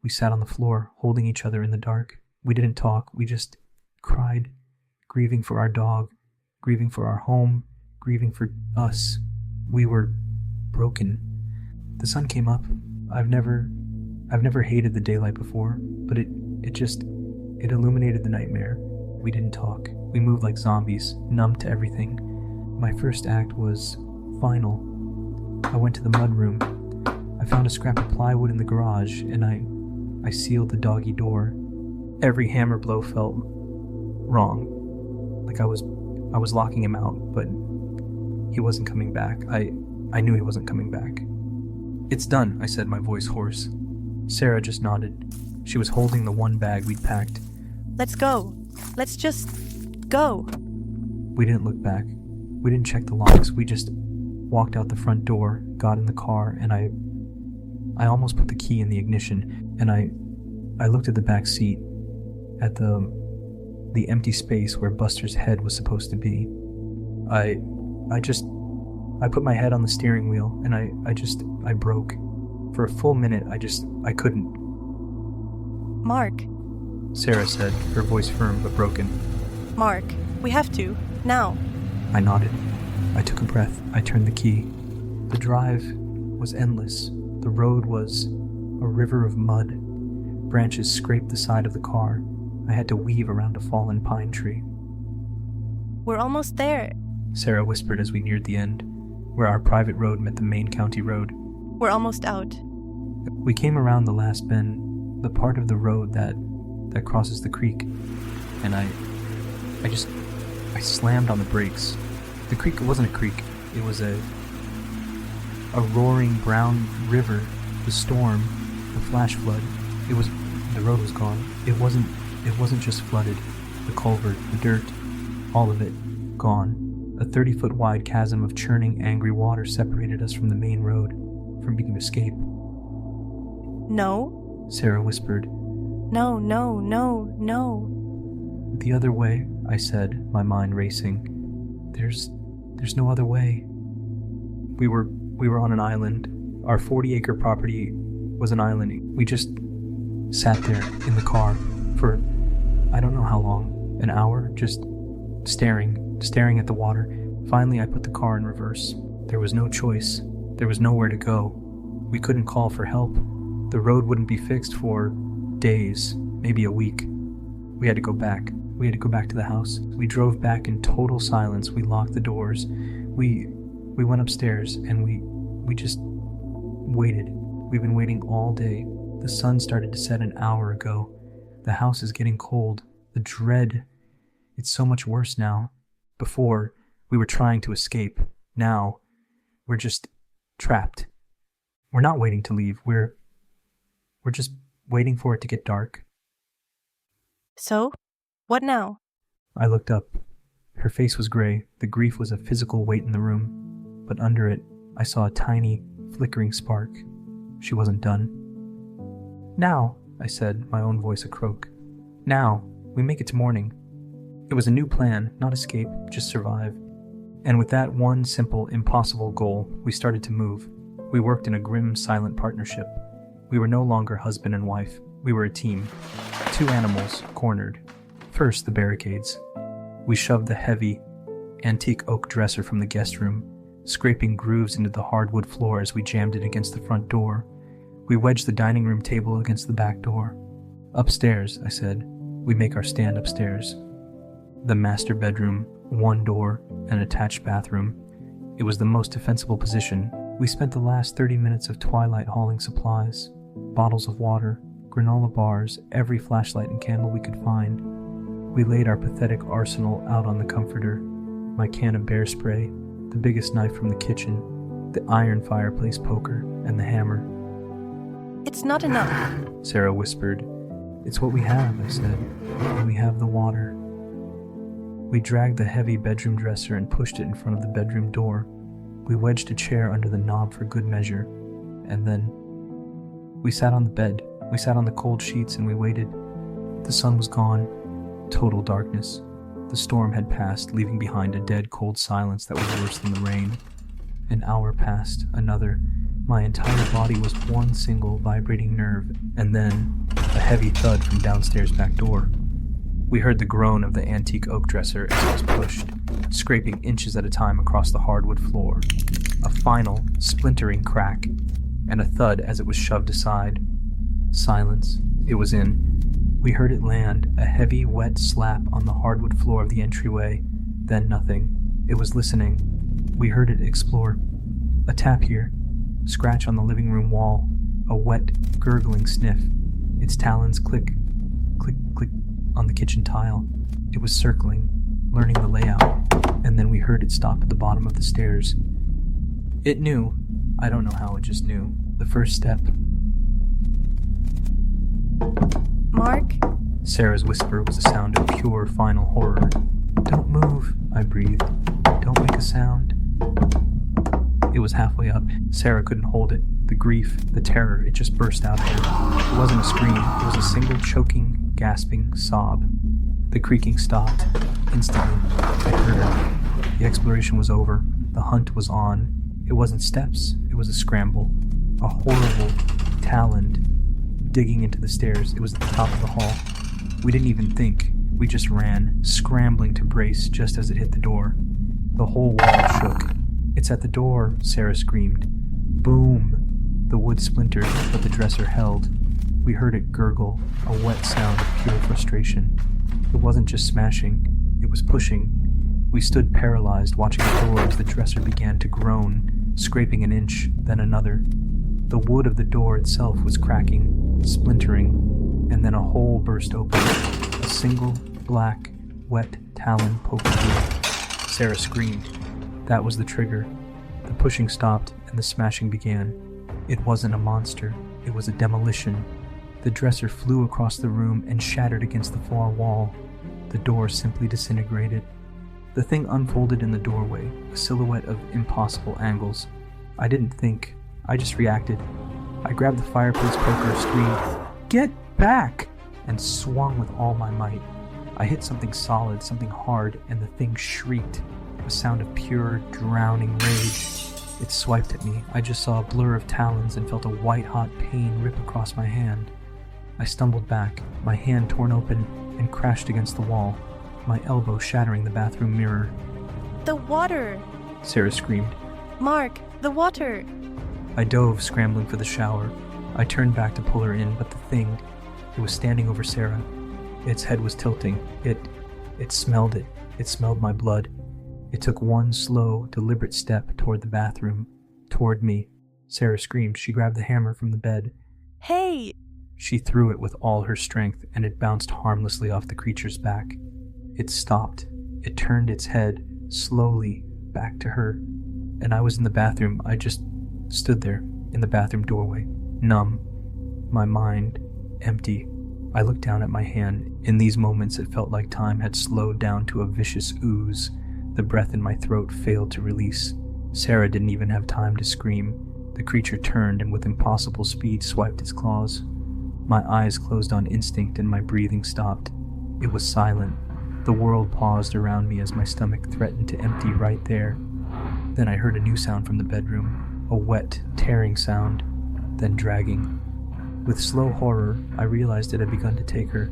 we sat on the floor, holding each other in the dark. We didn't talk, we just cried, grieving for our dog, grieving for our home, grieving for us. We were broken. The sun came up. I've never hated the daylight before, but it illuminated the nightmare. We didn't talk. We moved like zombies, numb to everything. My first act was final. I went to the mudroom. I found a scrap of plywood in the garage, and I sealed the doggy door. Every hammer blow felt wrong. Like I was locking him out, but he wasn't coming back. I knew he wasn't coming back. "It's done," I said, my voice hoarse. Sarah just nodded. She was holding the one bag we'd packed. Let's go. Let's just go. We didn't look back. We didn't check the locks. We just walked out the front door, got in the car, and I almost put the key in the ignition, and I looked at the back seat, at the empty space where Buster's head was supposed to be. I put my head on the steering wheel, and I broke. For a full minute, I couldn't. Mark. Sarah said, her voice firm but broken. Mark, we have to. Now. I nodded. I took a breath. I turned the key. The drive was endless. The road was a river of mud. Branches scraped the side of the car. I had to weave around a fallen pine tree. We're almost there. Sarah whispered as we neared the end, where our private road met the main county road. We're almost out. We came around the last bend, the part of the road that crosses the creek, and I slammed on the brakes. The creek wasn't a creek. It was a roaring brown river. The storm, the flash flood. The road was gone. It wasn't just flooded. The culvert, the dirt, all of it gone. A 30-foot wide chasm of churning, angry water separated us from the main road, from being escape. No? Sarah whispered. No, no, no, no. The other way, I said, my mind racing. There's no other way. We were on an island. Our 40-acre property was an island. We just sat there in the car for I don't know how long, an hour, just staring at the water. Finally, I put the car in reverse. There was no choice. There was nowhere to go. We couldn't call for help. The road wouldn't be fixed for days, maybe a week. We had to go back. We had to go back to the house. We drove back in total silence. We locked the doors. We went upstairs and we just waited. We've been waiting all day. The sun started to set an hour ago. The house is getting cold. The dread, it's so much worse now. Before, we were trying to escape. Now, we're just trapped. We're not waiting to leave. We're just waiting for it to get dark. So, what now? I looked up. Her face was gray. The grief was a physical weight in the room. But under it, I saw a tiny, flickering spark. She wasn't done. Now, I said, my own voice a croak. Now, we make it to morning. It was a new plan, not escape, just survive. And with that one simple, impossible goal, we started to move. We worked in a grim, silent partnership. We were no longer husband and wife. We were a team. Two animals, cornered. First, the barricades. We shoved the heavy, antique oak dresser from the guest room, scraping grooves into the hardwood floor as we jammed it against the front door. We wedged the dining room table against the back door. Upstairs, I said. We make our stand upstairs. The master bedroom, one door, an attached bathroom. It was the most defensible position. We spent the last 30 minutes of twilight hauling supplies. Bottles of water, granola bars, every flashlight and candle we could find. We laid our pathetic arsenal out on the comforter. My can of bear spray, the biggest knife from the kitchen, the iron fireplace poker, and the hammer. It's not enough, Sarah whispered. It's what we have, I said. And we have the water. We dragged the heavy bedroom dresser and pushed it in front of the bedroom door. We wedged a chair under the knob for good measure. And then we sat on the bed. We sat on the cold sheets and we waited. The sun was gone. Total darkness. The storm had passed, leaving behind a dead cold silence that was worse than the rain. An hour passed, another. My entire body was one single vibrating nerve, and then a heavy thud from downstairs back door. We heard the groan of the antique oak dresser as it was pushed, scraping inches at a time across the hardwood floor. A final, splintering crack, and a thud as it was shoved aside. Silence. It was in. We heard it land, a heavy, wet slap on the hardwood floor of the entryway, then nothing. It was listening. We heard it explore. A tap here. Scratch on the living room wall. A wet, gurgling sniff. Its talons click, click, click on the kitchen tile. It was circling, learning the layout, and then we heard it stop at the bottom of the stairs. It knew. I don't know how, it just knew. The first step. Mark? Sarah's whisper was a sound of pure final horror. "Don't move," I breathed. "Don't make a sound." It was halfway up. Sarah couldn't hold it. The grief, the terror, it just burst out of her. It wasn't a scream. It was a single choking, gasping sob. The creaking stopped. Instantly, I heard her. The exploration was over. The hunt was on. It wasn't steps. It was a scramble. A horrible, taloned, digging into the stairs. It was at the top of the hall. We didn't even think. We just ran, scrambling to brace just as it hit the door. The whole wall shook. "It's at the door," Sarah screamed. Boom! The wood splintered, but the dresser held. We heard it gurgle, a wet sound of pure frustration. It wasn't just smashing, it was pushing. We stood paralyzed, watching the door as the dresser began to groan, scraping an inch, then another. The wood of the door itself was cracking, splintering, and then a hole burst open. A single, black, wet talon poked through. Sarah screamed. That was the trigger. The pushing stopped, and the smashing began. It wasn't a monster. It was a demolition. The dresser flew across the room and shattered against the far wall. The door simply disintegrated. The thing unfolded in the doorway, a silhouette of impossible angles. I didn't think. I just reacted. I grabbed the fireplace poker, screamed, "Get back!" and swung with all my might. I hit something solid, something hard, and the thing shrieked, a sound of pure, drowning rage. It swiped at me. I just saw a blur of talons and felt a white-hot pain rip across my hand. I stumbled back, my hand torn open, and crashed against the wall, my elbow shattering the bathroom mirror. "The water!" Sarah screamed. "Mark, the water!" I dove, scrambling for the shower. I turned back to pull her in, but the thing, it was standing over Sarah. Its head was tilting. It smelled it. It smelled my blood. It took one slow, deliberate step toward the bathroom, toward me. Sarah screamed. She grabbed the hammer from the bed. "Hey!" She threw it with all her strength, and it bounced harmlessly off the creature's back. It stopped. It turned its head, slowly, back to her. And I was in the bathroom. I just stood there, in the bathroom doorway, numb. My mind empty. I looked down at my hand. In these moments, it felt like time had slowed down to a vicious ooze. The breath in my throat failed to release. Sarah didn't even have time to scream. The creature turned and with impossible speed swiped its claws. My eyes closed on instinct and my breathing stopped. It was silent. The world paused around me as my stomach threatened to empty right there. Then I heard a new sound from the bedroom, a wet, tearing sound, then dragging. With slow horror, I realized it had begun to take her.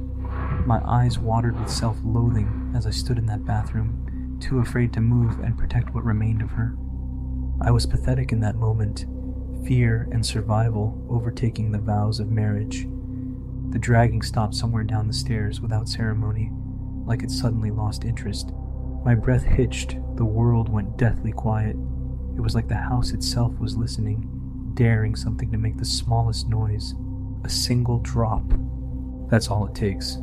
My eyes watered with self-loathing as I stood in that bathroom, too afraid to move and protect what remained of her. I was pathetic in that moment, fear and survival overtaking the vows of marriage. The dragging stopped somewhere down the stairs without ceremony, like it suddenly lost interest. My breath hitched, the world went deathly quiet. It was like the house itself was listening, daring something to make the smallest noise. A single drop. That's all it takes.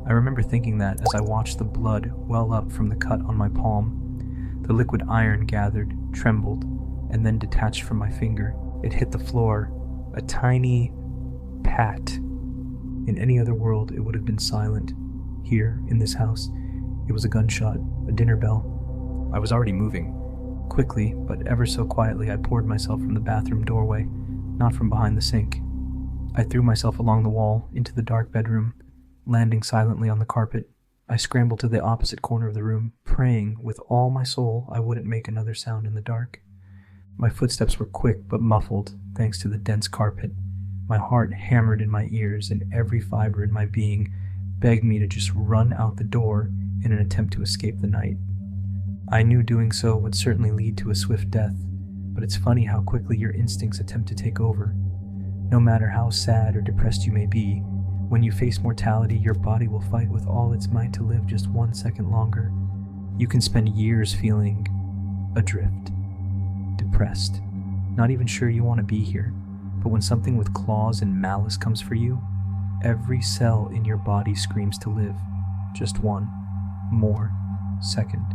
I remember thinking that as I watched the blood well up from the cut on my palm. The liquid iron gathered, trembled, and then detached from my finger. It hit the floor. A tiny pat. In any other world, it would have been silent. Here, in this house, it was a gunshot, a dinner bell. I was already moving. Quickly, but ever so quietly, I poured myself from the bathroom doorway, not from behind the sink. I threw myself along the wall, into the dark bedroom, landing silently on the carpet. I scrambled to the opposite corner of the room, praying with all my soul I wouldn't make another sound in the dark. My footsteps were quick but muffled, thanks to the dense carpet. My heart hammered in my ears, and every fiber in my being begged me to just run out the door in an attempt to escape the night. I knew doing so would certainly lead to a swift death, but it's funny how quickly your instincts attempt to take over. No matter how sad or depressed you may be, when you face mortality, your body will fight with all its might to live just 1 second longer. You can spend years feeling adrift, depressed, not even sure you want to be here, but when something with claws and malice comes for you, every cell in your body screams to live. Just one more second.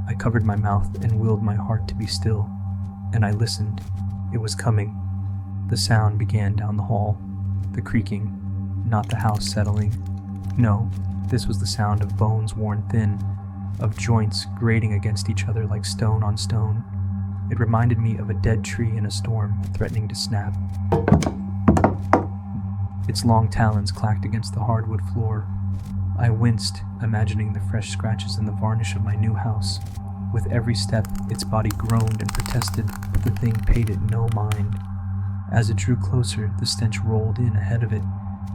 I covered my mouth and willed my heart to be still, and I listened. It was coming. The sound began down the hall, the creaking, not the house settling. No, this was the sound of bones worn thin, of joints grating against each other like stone on stone. It reminded me of a dead tree in a storm, threatening to snap. Its long talons clacked against the hardwood floor. I winced, imagining the fresh scratches in the varnish of my new house. With every step, its body groaned and protested, but the thing paid it no mind. As it drew closer, the stench rolled in ahead of it.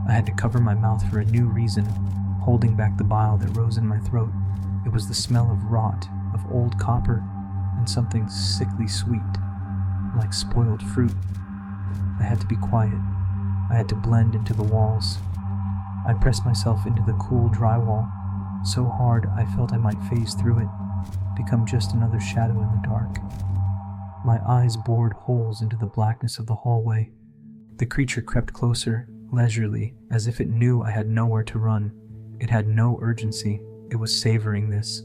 I had to cover my mouth for a new reason, holding back the bile that rose in my throat. It was the smell of rot, of old copper, and something sickly sweet, like spoiled fruit. I had to be quiet. I had to blend into the walls. I pressed myself into the cool drywall, so hard I felt I might phase through it, become just another shadow in the dark. My eyes bored holes into the blackness of the hallway. The creature crept closer, leisurely, as if it knew I had nowhere to run. It had no urgency. It was savoring this.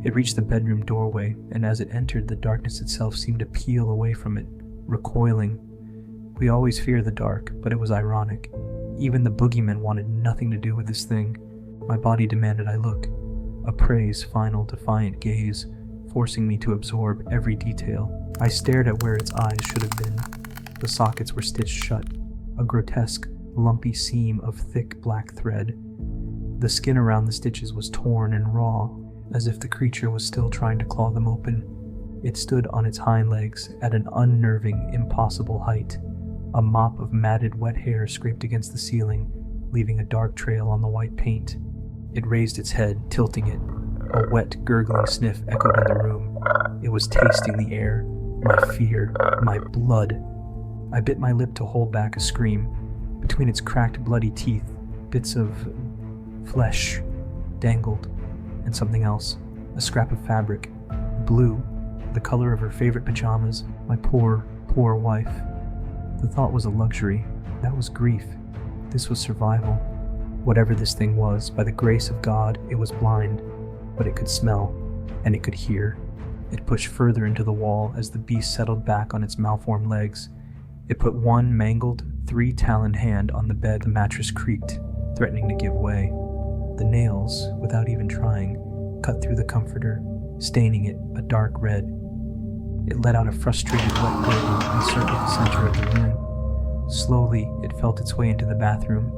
It reached the bedroom doorway, and as it entered, the darkness itself seemed to peel away from it, recoiling. We always fear the dark, but it was ironic. Even the boogeyman wanted nothing to do with this thing. My body demanded I look. A prey's final, defiant gaze, forcing me to absorb every detail. I stared at where its eyes should have been. The sockets were stitched shut, a grotesque, lumpy seam of thick black thread. The skin around the stitches was torn and raw, as if the creature was still trying to claw them open. It stood on its hind legs at an unnerving, impossible height. A mop of matted wet hair scraped against the ceiling, leaving a dark trail on the white paint. It raised its head, tilting it. A wet, gurgling sniff echoed in the room. It was tasting the air, my fear, my blood. I bit my lip to hold back a scream. Between its cracked, bloody teeth, bits of flesh dangled, and something else, a scrap of fabric, blue, the color of her favorite pajamas, my poor, poor wife. The thought was a luxury. That was grief. This was survival. Whatever this thing was, by the grace of God, it was blind, but it could smell, and it could hear. It pushed further into the wall as the beast settled back on its malformed legs. It put one mangled, 3-taloned hand on the bed. The mattress creaked, threatening to give way. The nails, without even trying, cut through the comforter, staining it a dark red. It let out a frustrated wet gurgle and circled the center of the room. Slowly, it felt its way into the bathroom.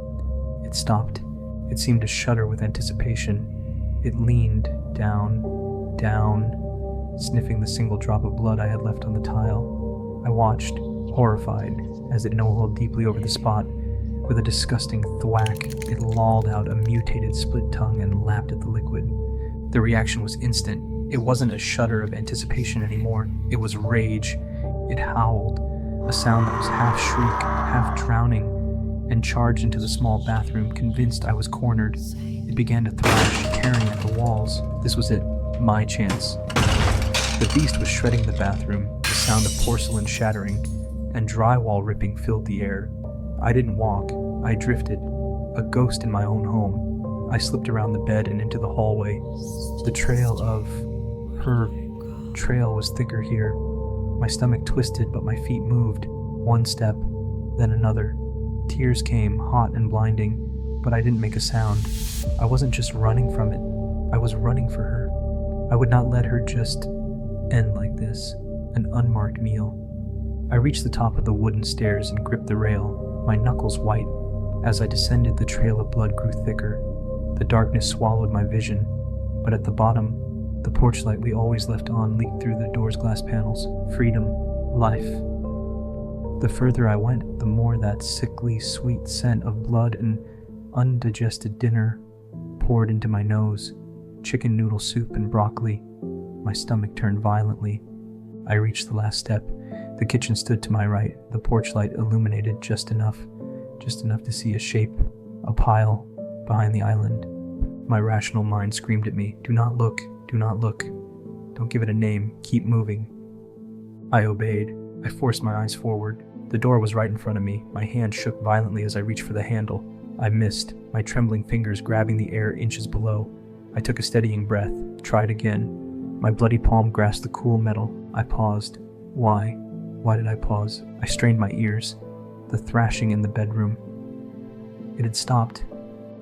It stopped. It seemed to shudder with anticipation. It leaned down, sniffing the single drop of blood I had left on the tile. I watched, horrified, as it no-holed deeply over the spot. With a disgusting thwack, it lolled out a mutated split tongue and lapped at the liquid. The reaction was instant. It wasn't a shudder of anticipation anymore. It was rage. It howled, a sound that was half shriek, half drowning, and charged into the small bathroom, convinced I was cornered. It began to thrash, tearing at the walls. This was it, my chance. The beast was shredding the bathroom, the sound of porcelain shattering, and drywall ripping filled the air. I didn't walk, I drifted, a ghost in my own home. I slipped around the bed and into the hallway. The trail of her trail was thicker here. My stomach twisted, but my feet moved. One step, then another. Tears came, hot and blinding, but I didn't make a sound. I wasn't just running from it. I was running for her. I would not let her just end like this, an unmarked meal. I reached the top of the wooden stairs and gripped the rail, my knuckles white. As I descended, the trail of blood grew thicker. The darkness swallowed my vision, but at the bottom, the porch light we always left on leaked through the door's glass panels. Freedom, life. The further I went, the more that sickly, sweet scent of blood and undigested dinner poured into my nose. Chicken noodle soup and broccoli. My stomach turned violently. I reached the last step. The kitchen stood to my right, the porch light illuminated just enough to see a shape, a pile, behind the island. My rational mind screamed at me, "Do not look, do not look. Don't give it a name, keep moving." I obeyed. I forced my eyes forward. The door was right in front of me. My hand shook violently as I reached for the handle. I missed, my trembling fingers grabbing the air inches below. I took a steadying breath, tried again. My bloody palm grasped the cool metal. I paused. Why? Why did I pause? I strained my ears. The thrashing in the bedroom. It had stopped.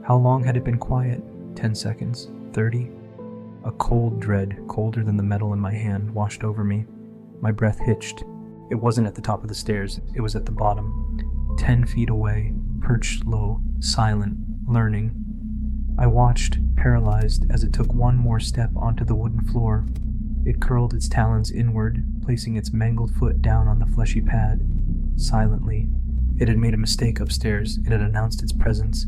How long had it been quiet? 10 seconds? 30? A cold dread, colder than the metal in my hand, washed over me. My breath hitched. It wasn't at the top of the stairs, it was at the bottom. 10 feet away, perched low, silent, learning. I watched, paralyzed, as it took one more step onto the wooden floor. It curled its talons inward, placing its mangled foot down on the fleshy pad. Silently. It had made a mistake upstairs. It had announced its presence.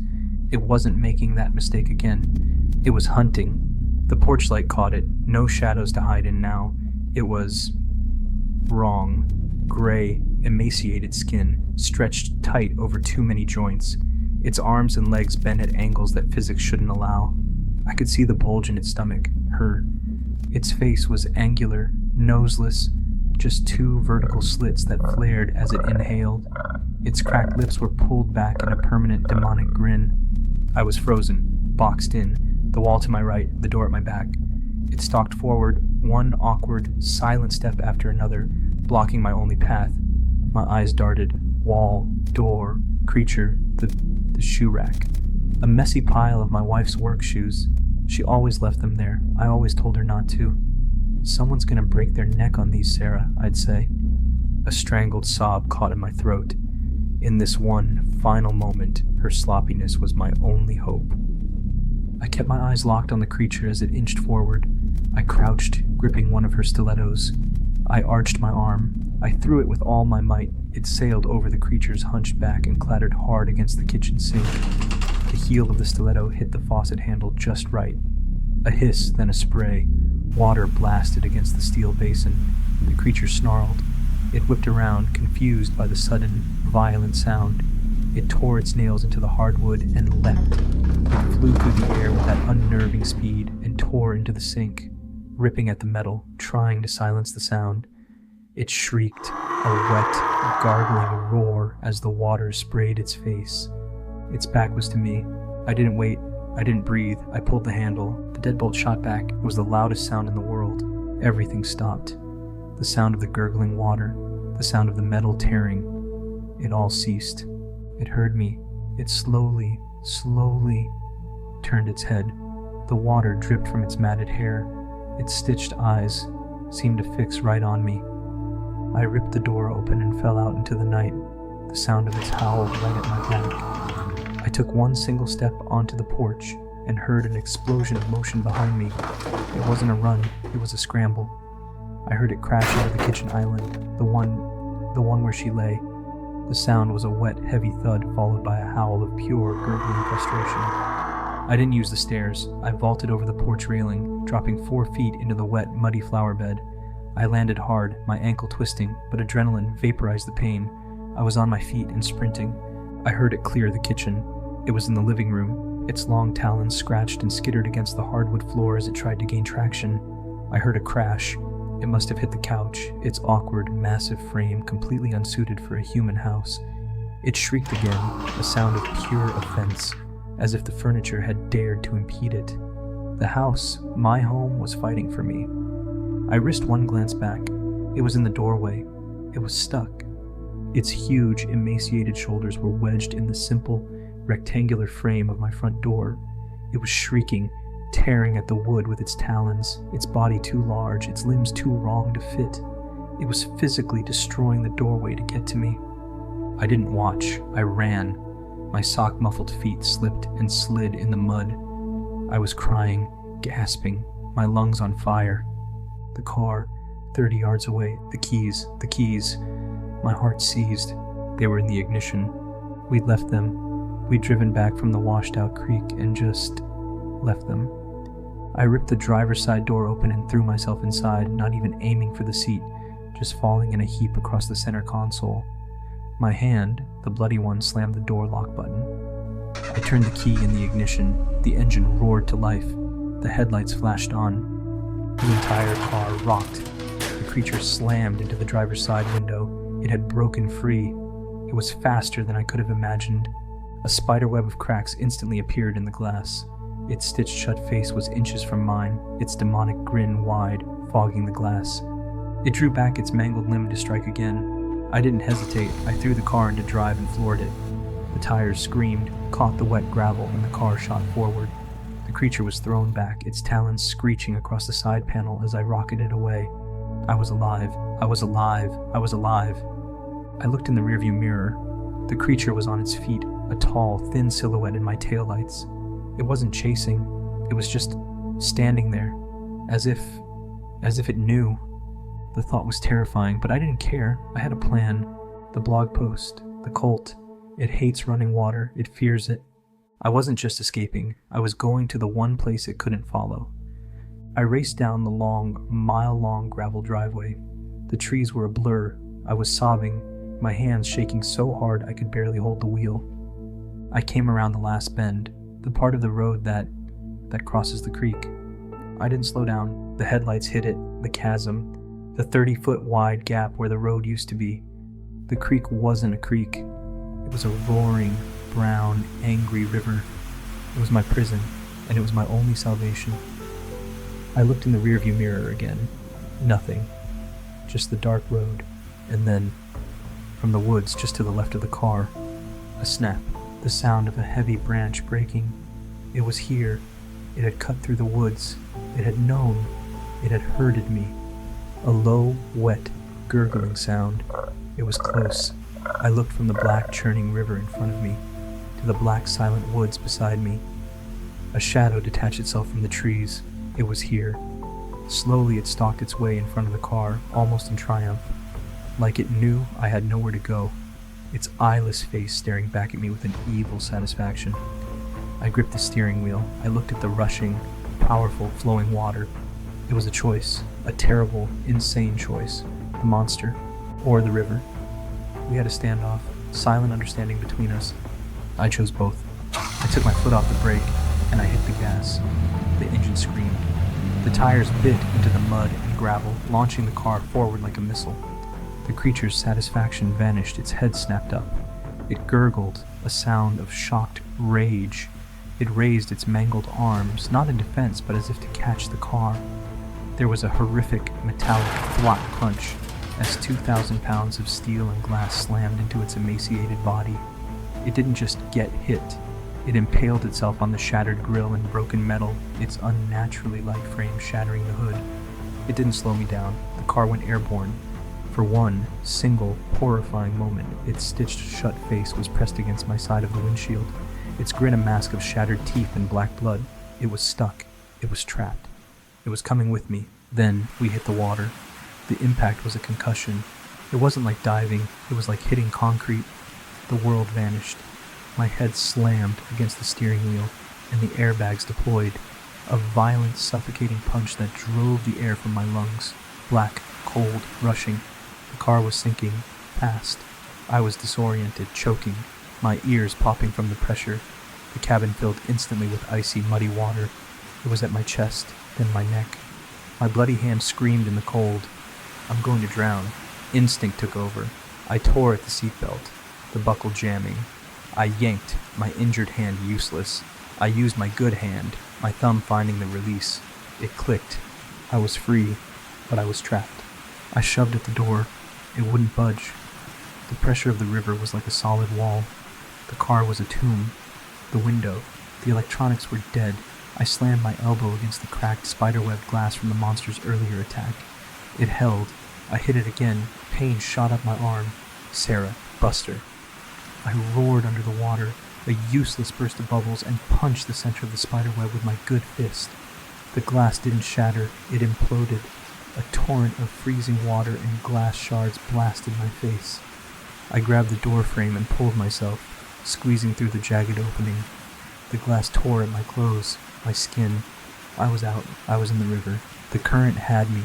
It wasn't making that mistake again. It was hunting. The porchlight caught it. No shadows to hide in now. It was wrong. Gray, emaciated skin, stretched tight over too many joints. Its arms and legs bent at angles that physics shouldn't allow. I could see the bulge in its stomach, her. Its face was angular, noseless, just 2 vertical slits that flared as it inhaled. Its cracked lips were pulled back in a permanent demonic grin. I was frozen, boxed in, the wall to my right, the door at my back. It stalked forward, one awkward, silent step after another, blocking my only path. My eyes darted. Wall, door, creature, the shoe rack. A messy pile of my wife's work shoes. She always left them there. I always told her not to. Someone's gonna break their neck on these, Sarah, I'd say. A strangled sob caught in my throat. In this one final moment, her sloppiness was my only hope. I kept my eyes locked on the creature as it inched forward. I crouched, gripping one of her stilettos. I arched my arm. I threw it with all my might. It sailed over the creature's hunched back and clattered hard against the kitchen sink. The heel of the stiletto hit the faucet handle just right. A hiss, then a spray. Water blasted against the steel basin. The creature snarled. It whipped around, confused by the sudden, violent sound. It tore its nails into the hardwood and leapt. It flew through the air with that unnerving speed and tore into the sink, ripping at the metal, trying to silence the sound. It shrieked, a wet, gargling roar as the water sprayed its face. Its back was to me. I didn't wait. I didn't breathe. I pulled the handle. The deadbolt shot back. It was the loudest sound in the world. Everything stopped. The sound of the gurgling water, the sound of the metal tearing. It all ceased. It heard me. It slowly turned its head. The water dripped from its matted hair. Its stitched eyes seemed to fix right on me. I ripped the door open and fell out into the night, the sound of its howl right at my back. I took one single step onto the porch and heard an explosion of motion behind me. It wasn't a run, it was a scramble. I heard it crash into the kitchen island, the one where she lay. The sound was a wet, heavy thud followed by a howl of pure, gurgling frustration. I didn't use the stairs. I vaulted over the porch railing, dropping 4 feet into the wet, muddy flower bed. I landed hard, my ankle twisting, but adrenaline vaporized the pain. I was on my feet and sprinting. I heard it clear the kitchen. It was in the living room. Its long talons scratched and skittered against the hardwood floor as it tried to gain traction. I heard a crash. It must have hit the couch, its awkward, massive frame completely unsuited for a human house. It shrieked again, a sound of pure offense, as if the furniture had dared to impede it. The house, my home, was fighting for me. I risked one glance back. It was in the doorway. It was stuck. Its huge, emaciated shoulders were wedged in the simple, rectangular frame of my front door. It was shrieking, tearing at the wood with its talons, its body too large, its limbs too wrong to fit. It was physically destroying the doorway to get to me. I didn't watch. I ran. My sock-muffled feet slipped and slid in the mud. I was crying, gasping, my lungs on fire. The car, 30 yards away, the keys. My heart seized. They were in the ignition. We'd left them. We'd driven back from the washed-out creek and just left them. I ripped the driver's side door open and threw myself inside, not even aiming for the seat, just falling in a heap across the center console. My hand, the bloody one, slammed the door lock button. I turned the key in the ignition. The engine roared to life. The headlights flashed on. The entire car rocked. The creature slammed into the driver's side window. It had broken free. It was faster than I could have imagined. A spiderweb of cracks instantly appeared in the glass. Its stitched shut face was inches from mine, its demonic grin wide, fogging the glass. It drew back its mangled limb to strike again. I didn't hesitate. I threw the car into drive and floored it. The tires screamed, caught the wet gravel, and the car shot forward. The creature was thrown back, its talons screeching across the side panel as I rocketed away. I was alive. I was alive. I was alive. I looked in the rearview mirror. The creature was on its feet, a tall, thin silhouette in my taillights. It wasn't chasing. It was just standing there, as if it knew. The thought was terrifying, but I didn't care. I had a plan. The blog post, the cult. It hates running water. It fears it. I wasn't just escaping. I was going to the one place it couldn't follow. I raced down the long, mile-long gravel driveway. The trees were a blur. I was sobbing, my hands shaking so hard I could barely hold the wheel. I came around the last bend, the part of the road that crosses the creek. I didn't slow down. The headlights hit it, the chasm, the 30-foot wide gap where the road used to be. The creek wasn't a creek. It was a roaring, brown, angry river. It was my prison, and it was my only salvation. I looked in the rearview mirror again. Nothing. Just the dark road. And then, from the woods just to the left of the car, a snap. The sound of a heavy branch breaking. It was here. It had cut through the woods. It had known. It had herded me. A low, wet, gurgling sound. It was close. I looked from the black, churning river in front of me to the black, silent woods beside me. A shadow detached itself from the trees. It was here. Slowly it stalked its way in front of the car, almost in triumph. Like it knew I had nowhere to go. Its eyeless face staring back at me with an evil satisfaction. I gripped the steering wheel. I looked at the rushing, powerful, flowing water. It was a choice. A terrible, insane choice. The monster. Or the river. We had a standoff. Silent understanding between us. I chose both. I took my foot off the brake, and I hit the gas. The engine screamed. The tires bit into the mud and gravel, launching the car forward like a missile. The creature's satisfaction vanished, its head snapped up. It gurgled, a sound of shocked rage. It raised its mangled arms, not in defense, but as if to catch the car. There was a horrific, metallic thwack crunch as 2,000 pounds of steel and glass slammed into its emaciated body. It didn't just get hit. It impaled itself on the shattered grille and broken metal, its unnaturally light frame shattering the hood. It didn't slow me down. The car went airborne. For one single, horrifying moment, its stitched-shut face was pressed against my side of the windshield, its grin a mask of shattered teeth and black blood. It was stuck. It was trapped. It was coming with me. Then we hit the water. The impact was a concussion. It wasn't like diving. It was like hitting concrete. The world vanished. My head slammed against the steering wheel, and the airbags deployed. A violent, suffocating punch that drove the air from my lungs. Black, cold, rushing. The car was sinking, fast. I was disoriented, choking, my ears popping from the pressure. The cabin filled instantly with icy, muddy water. It was at my chest, then my neck. My bloody hand screamed in the cold. I'm going to drown. Instinct took over. I tore at the seatbelt, the buckle jamming. I yanked, my injured hand useless. I used my good hand, my thumb finding the release. It clicked. I was free, but I was trapped. I shoved at the door. It wouldn't budge. The pressure of the river was like a solid wall. The car was a tomb. The window, the electronics were dead. I slammed my elbow against the cracked spiderweb glass from the monster's earlier attack. It held. I hit it again. Pain shot up my arm. Sarah, Buster. I roared under the water, a useless burst of bubbles, and punched the center of the spiderweb with my good fist. The glass didn't shatter. It imploded. A torrent of freezing water and glass shards blasted my face. I grabbed the door frame and pulled myself, squeezing through the jagged opening. The glass tore at my clothes, my skin. I was out. I was in the river. The current had me.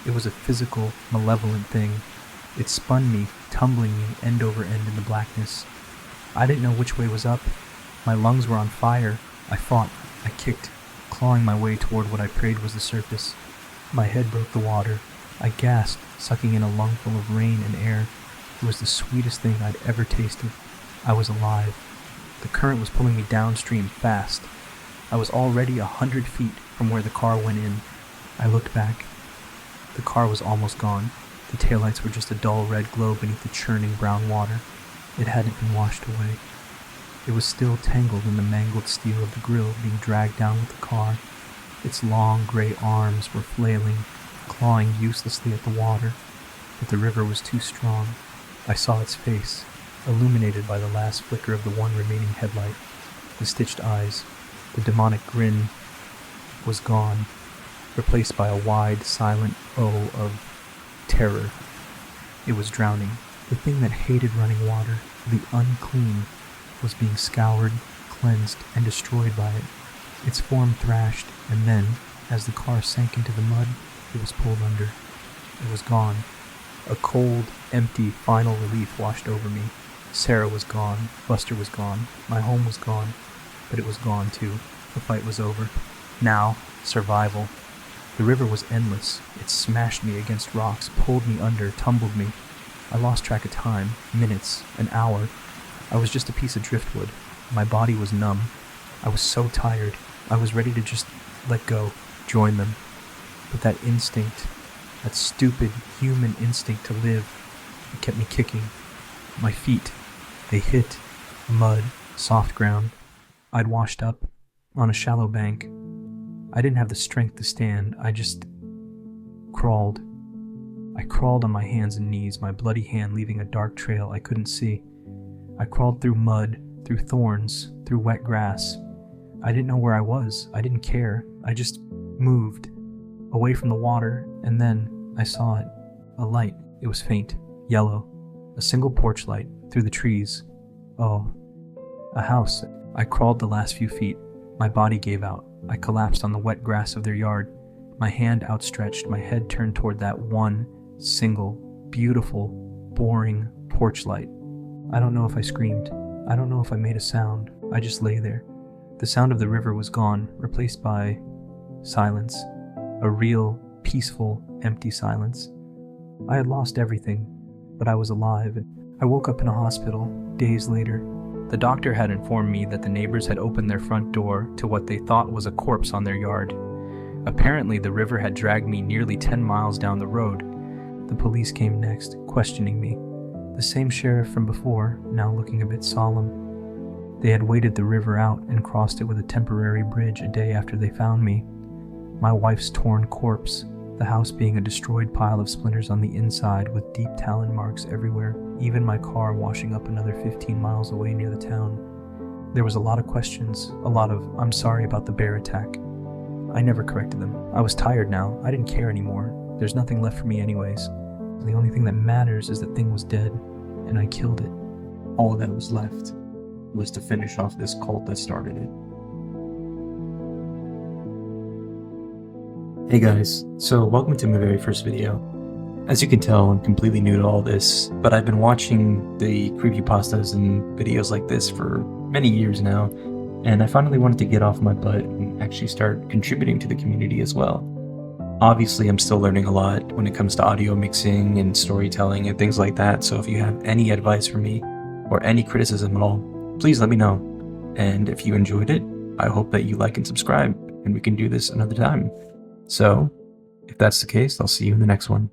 It was a physical, malevolent thing. It spun me, tumbling me end over end in the blackness. I didn't know which way was up. My lungs were on fire. I fought. I kicked, clawing my way toward what I prayed was the surface. My head broke the water. I gasped, sucking in a lungful of rain and air. It was the sweetest thing I'd ever tasted. I was alive. The current was pulling me downstream fast. I was already 100 feet from where the car went in. I looked back. The car was almost gone. The taillights were just a dull red glow beneath the churning brown water. It hadn't been washed away. It was still tangled in the mangled steel of the grill being dragged down with the car. Its long gray arms were flailing, clawing uselessly at the water, but the river was too strong. I saw its face, illuminated by the last flicker of the one remaining headlight. The stitched eyes, the demonic grin, was gone, replaced by a wide, silent O of terror. It was drowning. The thing that hated running water, the unclean, was being scoured, cleansed, and destroyed by it. Its form thrashed, and then, as the car sank into the mud, it was pulled under. It was gone. A cold, empty, final relief washed over me. Sarah was gone. Buster was gone. My home was gone. But it was gone, too. The fight was over. Now, survival. The river was endless. It smashed me against rocks, pulled me under, tumbled me. I lost track of time, minutes, an hour. I was just a piece of driftwood. My body was numb. I was so tired. I was ready to just let go, join them. But that instinct, that stupid human instinct to live, it kept me kicking. My feet, they hit mud, soft ground. I'd washed up on a shallow bank. I didn't have the strength to stand. I just crawled. I crawled on my hands and knees, my bloody hand leaving a dark trail I couldn't see. I crawled through mud, through thorns, through wet grass. I didn't know where I was. I didn't care. I just moved, away from the water, and then I saw it. A light. It was faint, yellow. A single porch light through the trees. Oh, a house. I crawled the last few feet. My body gave out. I collapsed on the wet grass of their yard. My hand outstretched, my head turned toward that one, single, beautiful, boring porch light. I don't know if I screamed. I don't know if I made a sound. I just lay there. The sound of the river was gone, replaced by silence. A real, peaceful, empty silence. I had lost everything, but I was alive. I woke up in a hospital, days later. The doctor had informed me that the neighbors had opened their front door to what they thought was a corpse on their yard. Apparently, the river had dragged me nearly 10 miles down the road. The police came next, questioning me. The same sheriff from before, now looking a bit solemn. They had waded the river out and crossed it with a temporary bridge a day after they found me. My wife's torn corpse, the house being a destroyed pile of splinters on the inside with deep talon marks everywhere, even my car washing up another 15 miles away near the town. There was a lot of questions, a lot of, "I'm sorry about the bear attack." I never corrected them. I was tired now. I didn't care anymore. There's nothing left for me anyways. The only thing that matters is that thing was dead, and I killed it. All that was left was to finish off this cult that started it. Hey guys, so welcome to my very first video. As you can tell, I'm completely new to all this, but I've been watching the creepypastas and videos like this for many years now, and I finally wanted to get off my butt and actually start contributing to the community as well. Obviously, I'm still learning a lot when it comes to audio mixing and storytelling and things like that, so if you have any advice for me or any criticism at all, please let me know. And if you enjoyed it, I hope that you like and subscribe, and we can do this another time. So, if that's the case, I'll see you in the next one.